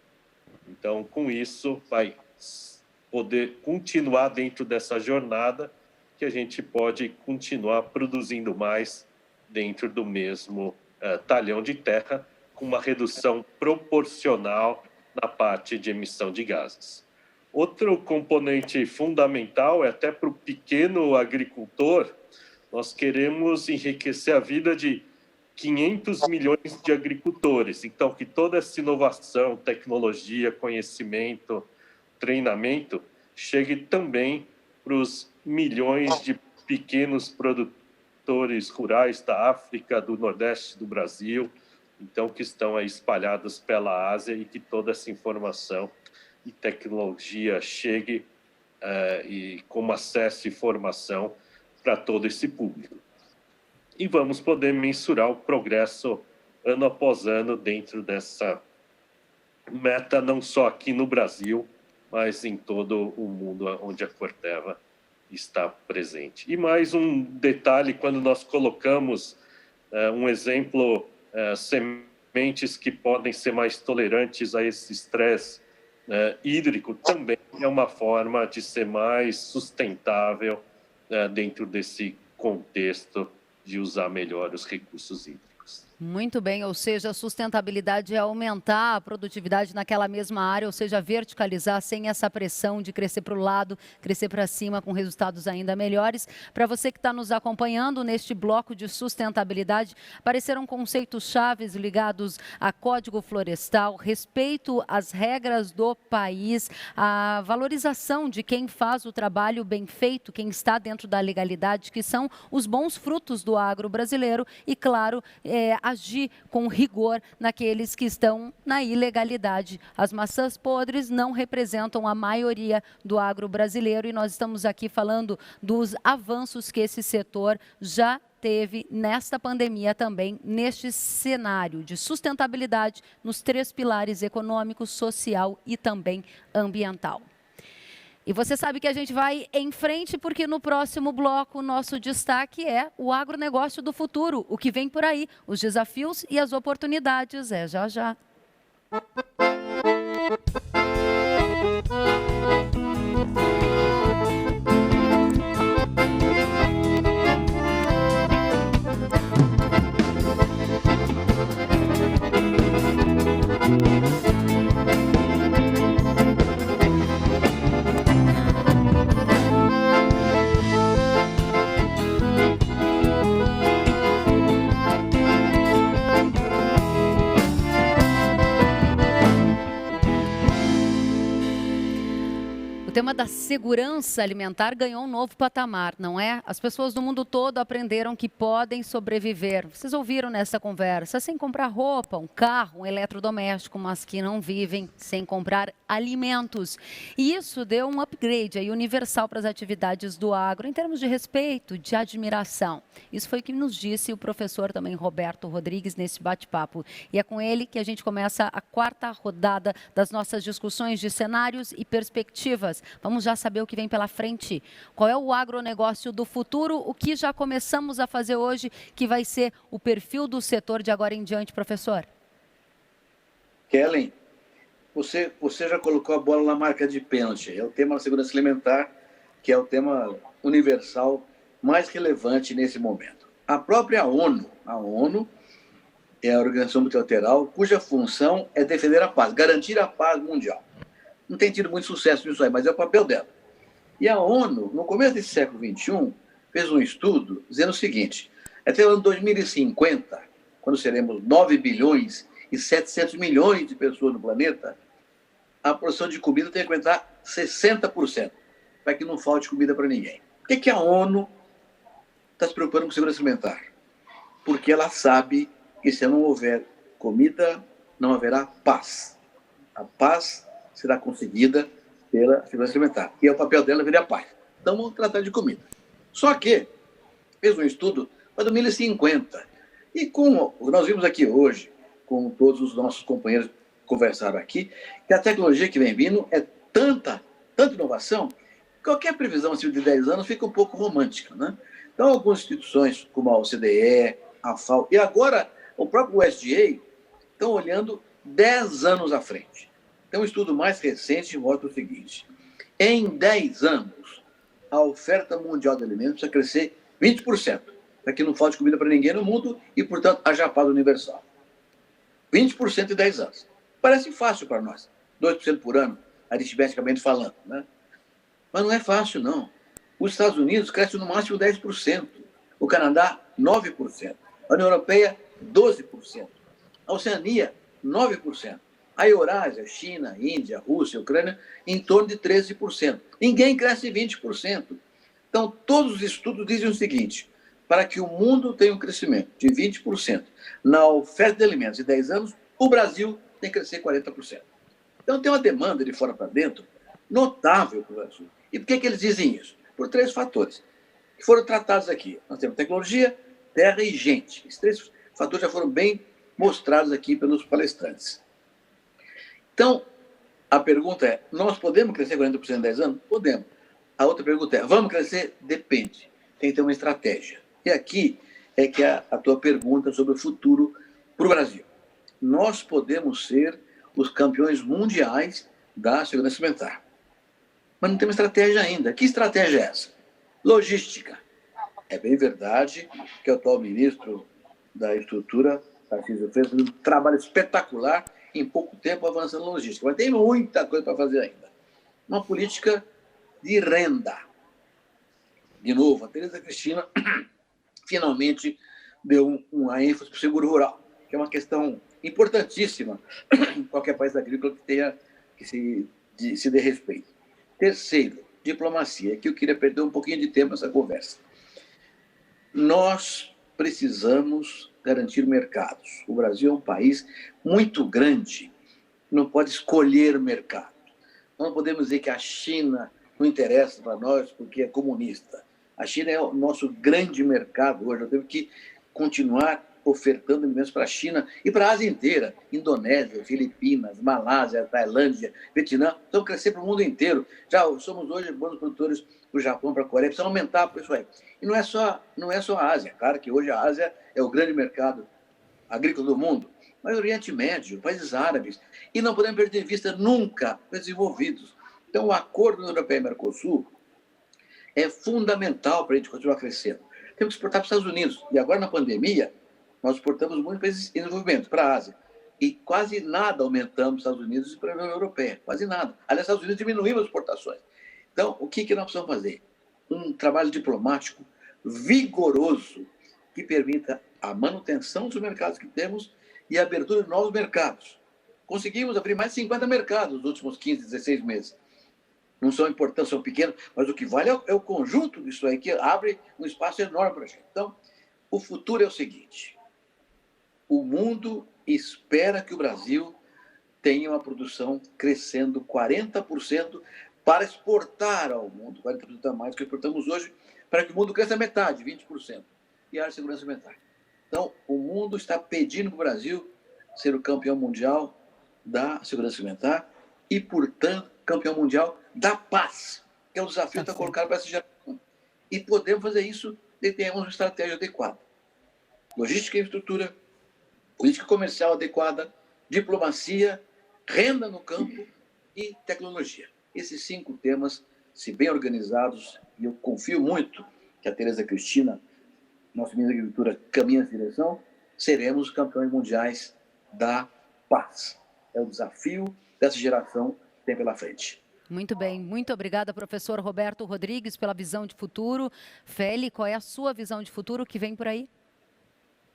Então, com isso, vai poder continuar dentro dessa jornada, que a gente pode continuar produzindo mais dentro do mesmo talhão de terra, com uma redução proporcional na parte de emissão de gases. Outro componente fundamental é até para o pequeno agricultor, nós queremos enriquecer a vida de 500 milhões de agricultores. Então, que toda essa inovação, tecnologia, conhecimento, treinamento, chegue também para os milhões de pequenos produtores rurais da África, do Nordeste do Brasil, então, que estão aí espalhados pela Ásia, e que toda essa informação e tecnologia chegue e como acesso e formação para todo esse público. E vamos poder mensurar o progresso ano após ano dentro dessa meta, não só aqui no Brasil, mas em todo o mundo onde a Corteva está presente. E mais um detalhe, quando nós colocamos um exemplo, sementes que podem ser mais tolerantes a esse estresse hídrico, também é uma forma de ser mais sustentável dentro desse contexto de usar melhor os recursos hídricos. Muito bem, ou seja, a sustentabilidade é aumentar a produtividade naquela mesma área, ou seja, verticalizar sem essa pressão de crescer para o lado, crescer para cima com resultados ainda melhores. Para você que está nos acompanhando neste bloco de sustentabilidade, apareceram conceitos chaves ligados a código florestal, respeito às regras do país, a valorização de quem faz o trabalho bem feito, quem está dentro da legalidade, que são os bons frutos do agro brasileiro e, claro, agir com rigor naqueles que estão na ilegalidade. As maçãs podres não representam a maioria do agro brasileiro e nós estamos aqui falando dos avanços que esse setor já teve nesta pandemia também, neste cenário de sustentabilidade nos 3 pilares: econômico, social e também ambiental. E você sabe que a gente vai em frente porque no próximo bloco o nosso destaque é o agronegócio do futuro, o que vem por aí, os desafios e as oportunidades. É já já. O tema da segurança alimentar ganhou um novo patamar, não é? As pessoas do mundo todo aprenderam que podem sobreviver. Vocês ouviram nessa conversa, sem comprar roupa, um carro, um eletrodoméstico, mas que não vivem sem comprar alimentos. E isso deu um upgrade aí universal para as atividades do agro, em termos de respeito, de admiração. Isso foi o que nos disse o professor também Roberto Rodrigues nesse bate-papo. E é com ele que a gente começa a quarta rodada das nossas discussões de cenários e perspectivas. Vamos já saber o que vem pela frente. Qual é o agronegócio do futuro? O que já começamos a fazer hoje, que vai ser o perfil do setor de agora em diante, professor? Kellen, você já colocou a bola na marca de pênalti. É o tema da segurança alimentar, que é o tema universal mais relevante nesse momento. A própria ONU, é a Organização Multilateral, cuja função é defender a paz, garantir a paz mundial. Não tem tido muito sucesso nisso aí, mas é o papel dela. E a ONU, no começo desse século XXI, fez um estudo dizendo o seguinte: até o ano 2050, quando seremos 9 bilhões e 700 milhões de pessoas no planeta, a produção de comida tem que aumentar 60%, para que não falte comida para ninguém. Por que a ONU está se preocupando com segurança alimentar? Porque ela sabe que se não houver comida, não haverá paz. A paz será conseguida pela segurança alimentar. E é o papel dela vir a paz. Então, vamos tratar de comida. Só que fez um estudo para 2050. E como nós vimos aqui hoje, com todos os nossos companheiros que conversaram aqui, que a tecnologia que vem vindo é tanta inovação, qualquer previsão assim, de 10 anos fica um pouco romântica, né? Então, algumas instituições, como a OCDE, a FAO, e agora o próprio USDA, estão olhando 10 anos à frente. Tem um estudo mais recente mostra o seguinte: em 10 anos, a oferta mundial de alimentos precisa crescer 20%, para que não falte comida para ninguém no mundo e, portanto, haja paz universal. 20% em 10 anos. Parece fácil para nós, 2% por ano, aritmeticamente falando, né? Mas não é fácil, não. Os Estados Unidos crescem no máximo 10%, o Canadá, 9%, a União Europeia, 12%, a Oceania, 9%. A Eurásia, China, Índia, Rússia, Ucrânia, em torno de 13%. Ninguém cresce 20%. Então, todos os estudos dizem o seguinte: para que o mundo tenha um crescimento de 20% na oferta de alimentos em 10 anos, o Brasil tem que crescer 40%. Então, tem uma demanda de fora para dentro notável para o Brasil. E por que eles dizem isso? Por 3 fatores que foram tratados aqui. Nós temos tecnologia, terra e gente. Esses 3 fatores já foram bem mostrados aqui pelos palestrantes. Então, a pergunta é: nós podemos crescer 40% em 10 anos? Podemos. A outra pergunta é: vamos crescer? Depende. Tem que ter uma estratégia. E aqui é que é a tua pergunta sobre o futuro para o Brasil. Nós podemos ser os campeões mundiais da segurança alimentar. Mas não temos estratégia ainda. Que estratégia é essa? Logística. É bem verdade que o atual ministro da Estrutura, Tarcísio fez um trabalho espetacular em pouco tempo avançando na logística. Mas tem muita coisa para fazer ainda. Uma política de renda. De novo, a Tereza Cristina finalmente deu uma ênfase para o seguro rural, que é uma questão importantíssima em qualquer país agrícola que se dê respeito. Terceiro, diplomacia. Aqui eu queria perder um pouquinho de tempo nessa conversa. Nós precisamos garantir mercados. O Brasil é um país muito grande, não pode escolher mercado. Não podemos dizer que a China não interessa para nós porque é comunista. A China é o nosso grande mercado hoje. Nós temos que continuar ofertando alimentos para a China e para a Ásia inteira. Indonésia, Filipinas, Malásia, Tailândia, Vietnã, estão crescendo para o mundo inteiro. Já somos hoje bons produtores para o Japão, para a Coreia, precisamos aumentar por isso aí. E não é só a Ásia, claro que hoje a Ásia é o grande mercado agrícola do mundo, mas o Oriente Médio, países árabes, e não podemos perder de vista nunca os desenvolvidos. Então, o acordo da União Europeia e Mercosul é fundamental para a gente continuar crescendo. Temos que exportar para os Estados Unidos. E agora, na pandemia, nós exportamos muitos países em desenvolvimento, para a Ásia. E quase nada aumentamos para os Estados Unidos e para a União Europeia. Quase nada. Aliás, os Estados Unidos diminuímos as exportações. Então, o que nós precisamos fazer? Um trabalho diplomático vigoroso que permita a manutenção dos mercados que temos e a abertura de novos mercados. Conseguimos abrir mais de 50 mercados nos últimos 15, 16 meses. Não são importantes, são pequenos, mas o que vale é o conjunto disso aí, que abre um espaço enorme para a gente. Então, o futuro é o seguinte: o mundo espera que o Brasil tenha uma produção crescendo 40% para exportar ao mundo, 40% a mais do que exportamos hoje, para que o mundo cresça metade, 20%, e a área de segurança alimentar. Então, o mundo está pedindo para o Brasil ser o campeão mundial da segurança alimentar e, portanto, campeão mundial da paz, que é o desafio que está colocado para essa geração. E podemos fazer isso se temos uma estratégia adequada. Logística e infraestrutura, política comercial adequada, diplomacia, renda no campo e tecnologia. Esses 5 temas, se bem organizados, e eu confio muito que a Tereza Cristina, nossa ministra da Agricultura, caminha nessa direção, seremos campeões mundiais da paz. É o desafio dessa geração que tem pela frente. Muito bem, muito obrigada, professor Roberto Rodrigues, pela visão de futuro. Feli, qual é a sua visão de futuro que vem por aí?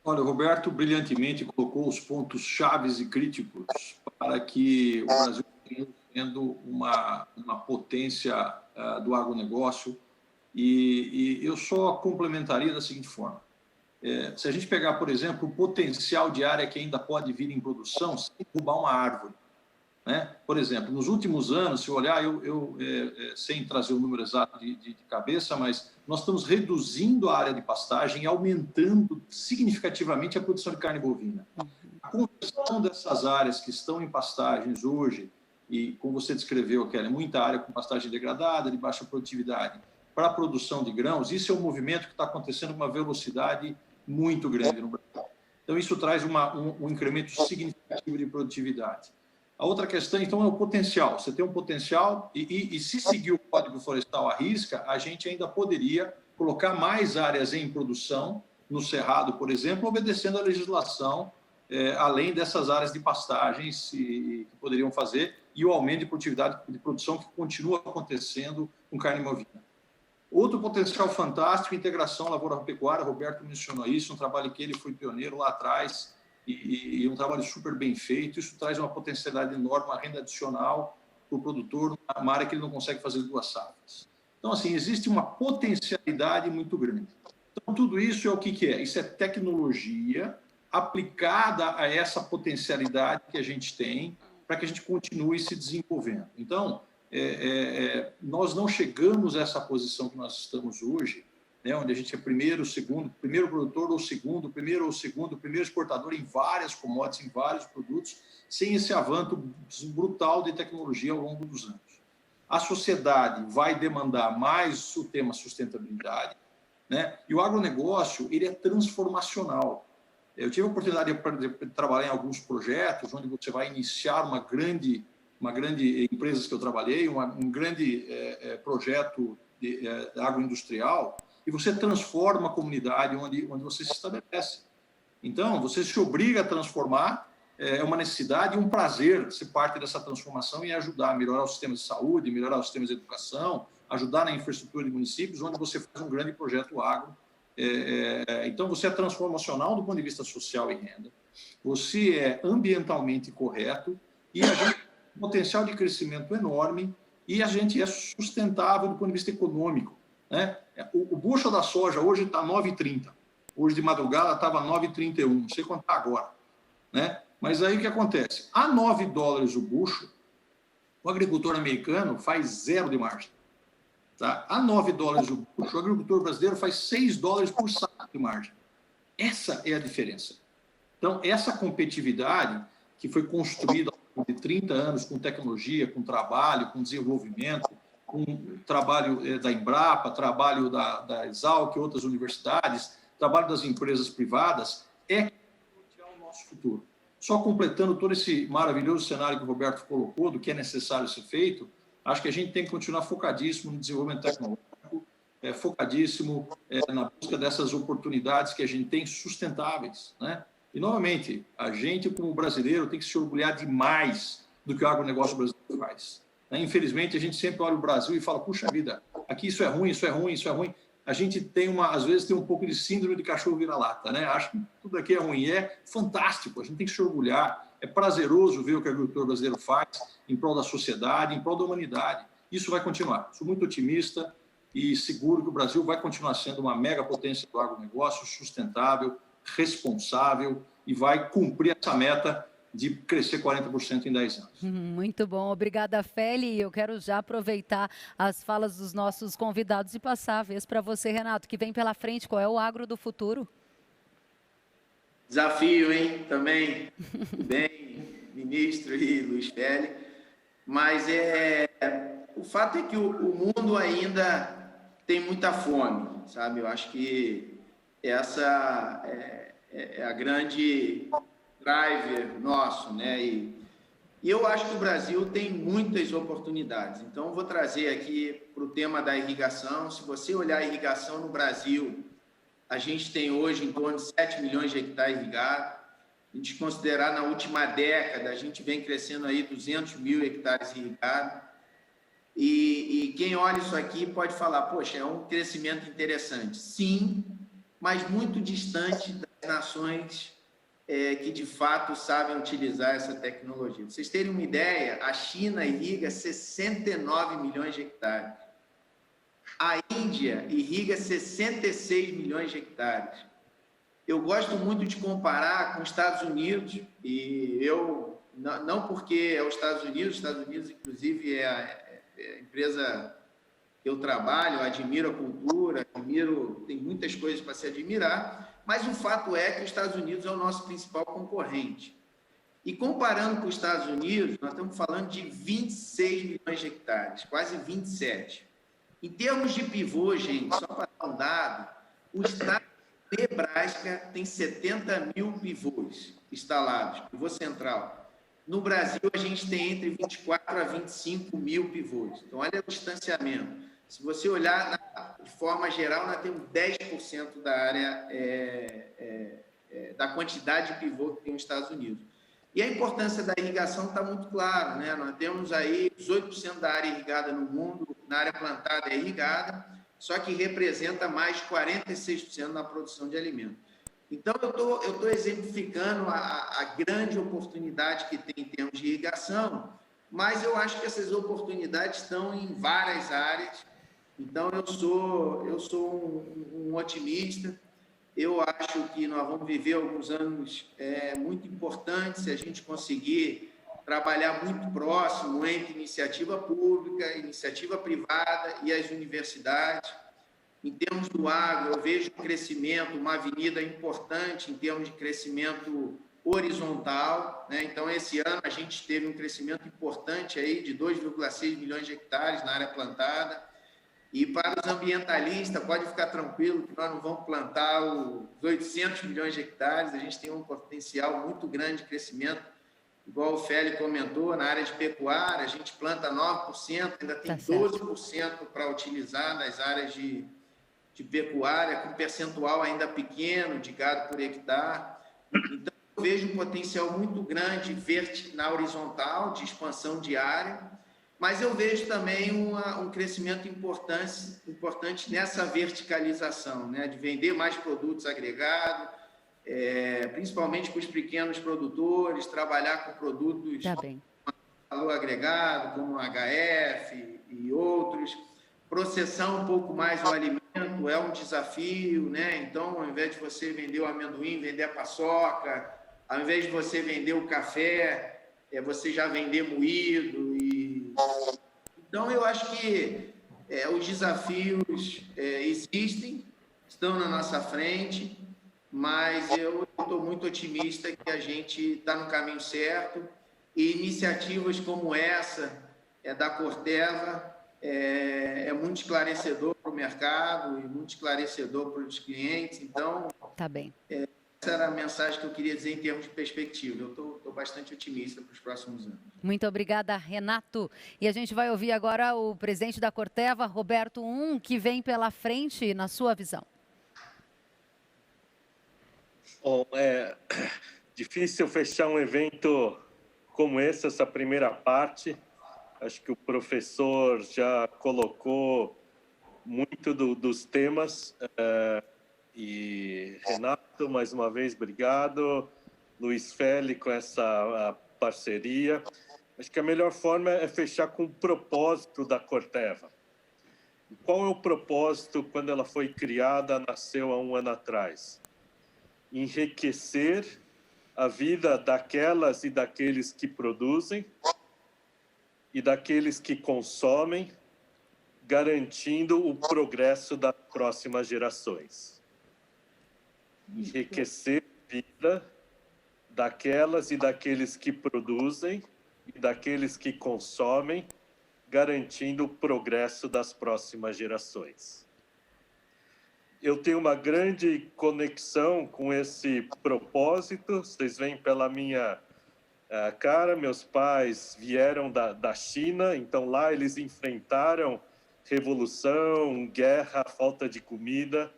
Olha, o Roberto brilhantemente colocou os pontos chaves e críticos para que o Brasil continue sendo uma potência do agronegócio, e eu só complementaria da seguinte forma. Se a gente pegar, por exemplo, o potencial de área que ainda pode vir em produção sem derrubar uma árvore, né? Por exemplo, nos últimos anos, se olhar, sem trazer o número exato de cabeça, mas nós estamos reduzindo a área de pastagem e aumentando significativamente a produção de carne bovina. A conversão dessas áreas que estão em pastagens hoje, e como você descreveu, Kelly, muita área com pastagem degradada, de baixa produtividade, para a produção de grãos, isso é um movimento que está acontecendo com uma velocidade muito grande no Brasil. Então, isso traz um incremento significativo de produtividade. A outra questão, então, é o potencial. Você tem um potencial e se seguir o Código Florestal à risca, a gente ainda poderia colocar mais áreas em produção, no Cerrado, por exemplo, obedecendo a legislação, além dessas áreas de pastagens que poderiam fazer, e o aumento de produtividade de produção que continua acontecendo com carne bovina. Outro potencial fantástico, integração lavoura-pecuária, Roberto mencionou isso, um trabalho que ele foi pioneiro lá atrás, e um trabalho super bem feito. Isso traz uma potencialidade enorme, uma renda adicional para o produtor, uma área que ele não consegue fazer 2 safras. Então, assim, existe uma potencialidade muito grande. Então, tudo isso é o que é? Isso é tecnologia aplicada a essa potencialidade que a gente tem para que a gente continue se desenvolvendo. Então, nós não chegamos a essa posição que nós estamos hoje, né, onde a gente é primeiro produtor ou segundo, primeiro exportador em várias commodities, em vários produtos, sem esse avanço brutal de tecnologia ao longo dos anos. A sociedade vai demandar mais o tema sustentabilidade, né, e o agronegócio ele é transformacional. Eu tive a oportunidade de trabalhar em alguns projetos onde você vai iniciar uma grande empresa que eu trabalhei, um grande projeto agroindustrial, e você transforma a comunidade onde você se estabelece. Então, você se obriga a transformar, é uma necessidade e um prazer ser parte dessa transformação e ajudar a melhorar os sistemas de saúde, melhorar os sistemas de educação, ajudar na infraestrutura de municípios, onde você faz um grande projeto agro. Então, você é transformacional do ponto de vista social e renda, você é ambientalmente correto e a gente tem um potencial de crescimento enorme e a gente é sustentável do ponto de vista econômico, né? O bushel da soja hoje está 9,30. Hoje de madrugada estava 9,31. Não sei quanto está agora, né? Mas aí o que acontece? A $9 o bushel, o agricultor americano faz 0 de margem. Tá? A $9 o bushel, o agricultor brasileiro faz $6 por saco de margem. Essa é a diferença. Então, essa competitividade que foi construída ao longo de 30 anos com tecnologia, com trabalho, com desenvolvimento, com trabalho da Embrapa, trabalho da Exalc, outras universidades, trabalho das empresas privadas, é o nosso futuro. Só completando todo esse maravilhoso cenário que o Roberto colocou, do que é necessário ser feito, acho que a gente tem que continuar focadíssimo no desenvolvimento tecnológico, focadíssimo na busca dessas oportunidades que a gente tem sustentáveis, né? E, novamente, a gente, como brasileiro, tem que se orgulhar demais do que o agronegócio brasileiro faz. Infelizmente, a gente sempre olha o Brasil e fala, puxa vida, aqui isso é ruim, isso é ruim, isso é ruim. A gente tem às vezes tem um pouco de síndrome de cachorro vira-lata, né? Acho que tudo aqui é ruim. É fantástico, a gente tem que se orgulhar. É prazeroso ver o que o agricultor brasileiro faz em prol da sociedade, em prol da humanidade. Isso vai continuar. Sou muito otimista e seguro que o Brasil vai continuar sendo uma mega potência do agronegócio, sustentável, responsável, e vai cumprir essa meta de crescer 40% em 10 anos. Muito bom, obrigada, Feli. Eu quero já aproveitar as falas dos nossos convidados e passar a vez para você, Renato, que vem pela frente. Qual é o agro do futuro? Desafio, hein? Também, bem, ministro e Luiz Feli. Mas o fato é que o mundo ainda tem muita fome, sabe? Eu acho que essa é a grande driver nosso, né? E eu acho que o Brasil tem muitas oportunidades. Então, eu vou trazer aqui para o tema da irrigação. Se você olhar a irrigação no Brasil, a gente tem hoje em torno de 7 milhões de hectares irrigados. A gente considerar na última década, a gente vem crescendo aí 200 mil hectares irrigados. E quem olha isso aqui pode falar, poxa, é um crescimento interessante. Sim, mas muito distante das nações que de fato sabem utilizar essa tecnologia. Pra vocês terem uma ideia, a China irriga 69 milhões de hectares. A Índia irriga 66 milhões de hectares. Eu gosto muito de comparar com os Estados Unidos, e eu, não porque é os Estados Unidos, inclusive, é a empresa que eu trabalho, eu admiro a cultura, tem muitas coisas para se admirar, mas o fato é que os Estados Unidos é o nosso principal concorrente. E comparando com os Estados Unidos, nós estamos falando de 26 milhões de hectares, quase 27. Em termos de pivô, gente, só para dar um dado, o estado de Nebraska tem 70 mil pivôs instalados, pivô central. No Brasil, a gente tem entre 24 a 25 mil pivôs. Então, olha o distanciamento. Se você olhar de forma geral, nós temos 10% da área, da quantidade de pivô que tem nos Estados Unidos. E a importância da irrigação está muito clara, né? Nós temos aí 18% da área irrigada no mundo, na área plantada é irrigada, só que representa mais de 46% na produção de alimentos. Então, eu estou exemplificando a grande oportunidade que tem em termos de irrigação, mas eu acho que essas oportunidades estão em várias áreas. Então, eu sou um otimista. Eu acho que nós vamos viver alguns anos muito importantes se a gente conseguir trabalhar muito próximo entre iniciativa pública, iniciativa privada e as universidades. Em termos do agro, eu vejo um crescimento, uma avenida importante em termos de crescimento horizontal, né? Então, esse ano a gente teve um crescimento importante aí de 2,6 milhões de hectares na área plantada. E para os ambientalistas, pode ficar tranquilo que nós não vamos plantar os 800 milhões de hectares, a gente tem um potencial muito grande de crescimento, igual o Feli comentou, na área de pecuária, a gente planta 9%, ainda tem 12% para utilizar nas áreas de pecuária, com percentual ainda pequeno de gado por hectare. Então, eu vejo um potencial muito grande na horizontal, de expansão de área, mas eu vejo também um crescimento importante nessa verticalização, né? De vender mais produtos agregados, principalmente para os pequenos produtores, trabalhar com produtos de valor agregado, como HF e outros, processar um pouco mais o alimento é um desafio, né? Então, ao invés de você vender o amendoim, vender a paçoca, ao invés de você vender o café, você já vender moído. Então, eu acho que os desafios existem, estão na nossa frente, mas eu estou muito otimista que a gente está no caminho certo e iniciativas como essa da Corteva é muito esclarecedor para o mercado e muito esclarecedor para os clientes. Então, Tá bem. essa era a mensagem que eu queria dizer em termos de perspectiva. Eu estou bastante otimista para os próximos anos. Muito obrigada, Renato. E a gente vai ouvir agora o presidente da Corteva, Roberto que vem pela frente na sua visão. Bom, é difícil fechar um evento como esse, essa primeira parte. Acho que o professor já colocou muito dos temas. E Renato, mais uma vez, obrigado. Luiz Feli, com essa parceria. Acho que a melhor forma é fechar com o propósito da Corteva. Qual é o propósito quando ela foi criada, nasceu há um ano atrás? Enriquecer a vida daquelas e daqueles que produzem e daqueles que consomem, garantindo o progresso das próximas gerações. Enriquecer a vida daquelas e daqueles que produzem e daqueles que consomem, garantindo o progresso das próximas gerações. Eu tenho uma grande conexão com esse propósito. Vocês veem pela minha cara, meus pais vieram da China, então lá eles enfrentaram revolução, guerra, falta de comida,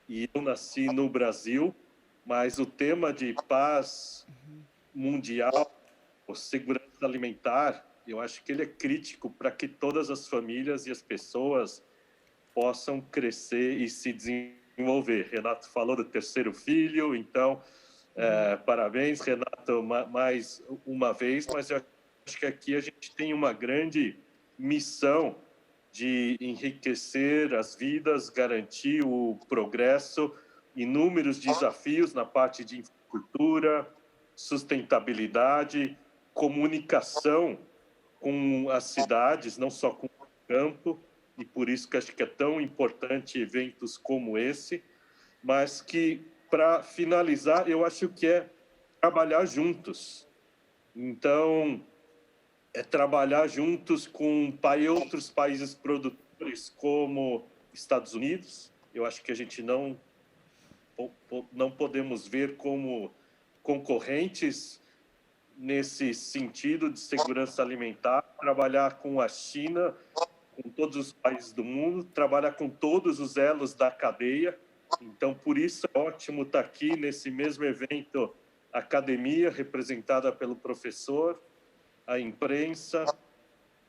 e eu nasci no Brasil, mas o tema de paz mundial, segurança alimentar, eu acho que ele é crítico para que todas as famílias e as pessoas possam crescer e se desenvolver. Renato falou do terceiro filho, então, parabéns, Renato, mais uma vez, mas eu acho que aqui a gente tem uma grande missão de enriquecer as vidas, garantir o progresso, inúmeros desafios na parte de infraestrutura, sustentabilidade, comunicação com as cidades, não só com o campo, e por isso que acho que é tão importante eventos como esse, mas que, para finalizar, eu acho que é trabalhar juntos. Então, é trabalhar juntos com outros países produtores, como Estados Unidos. Eu acho que a gente não podemos ver como concorrentes nesse sentido de segurança alimentar, trabalhar com a China, com todos os países do mundo, trabalhar com todos os elos da cadeia. Então, por isso é ótimo estar aqui nesse mesmo evento, a academia, representada pelo professor, a imprensa,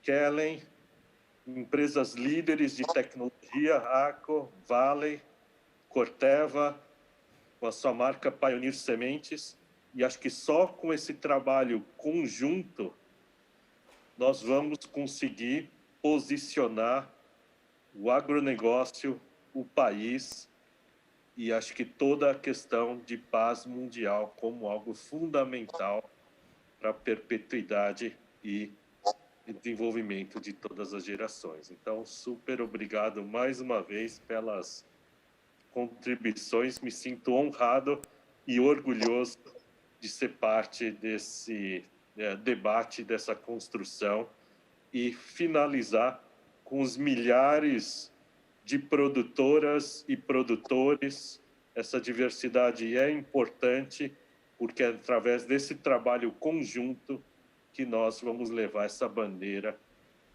Kellen, empresas líderes de tecnologia, ACO, Vale, Corteva, com a sua marca Pioneer Sementes. E acho que só com esse trabalho conjunto nós vamos conseguir posicionar o agronegócio, o país, e acho que toda a questão de paz mundial como algo fundamental para a perpetuidade e desenvolvimento de todas as gerações. Então, super obrigado mais uma vez pelas contribuições. Me sinto honrado e orgulhoso de ser parte desse debate, dessa construção, e finalizar com os milhares de produtoras e produtores. Essa diversidade é importante, porque é através desse trabalho conjunto que nós vamos levar essa bandeira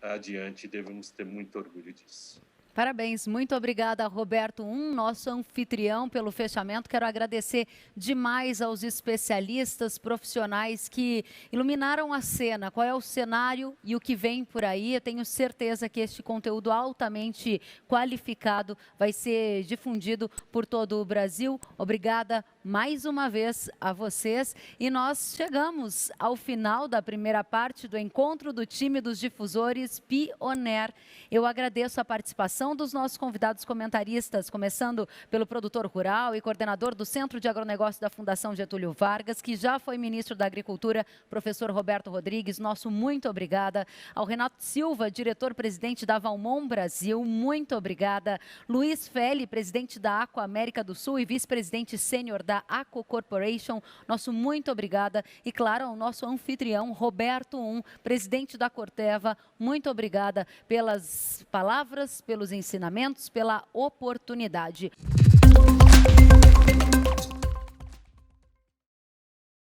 adiante, e devemos ter muito orgulho disso. Parabéns, muito obrigada, Roberto nosso anfitrião, pelo fechamento. Quero agradecer demais aos especialistas, profissionais que iluminaram a cena, qual é o cenário e o que vem por aí. Eu tenho certeza que este conteúdo altamente qualificado vai ser difundido por todo o Brasil. Obrigada mais uma vez a vocês e nós chegamos ao final da primeira parte do encontro do time dos difusores Pioneer. Eu agradeço a participação dos nossos convidados comentaristas, começando pelo produtor rural e coordenador do Centro de Agronegócio da Fundação Getúlio Vargas, que já foi ministro da Agricultura, professor Roberto Rodrigues, nosso muito obrigada. Ao Renato Silva, diretor-presidente da Valmont Brasil, muito obrigada. Luiz Feli, presidente da Aqua América do Sul e vice-presidente sênior da Aqua Corporation, nosso muito obrigada. E claro, ao nosso anfitrião, Roberto presidente da Corteva, muito obrigada pelas palavras, pelos ensinamentos, pela oportunidade.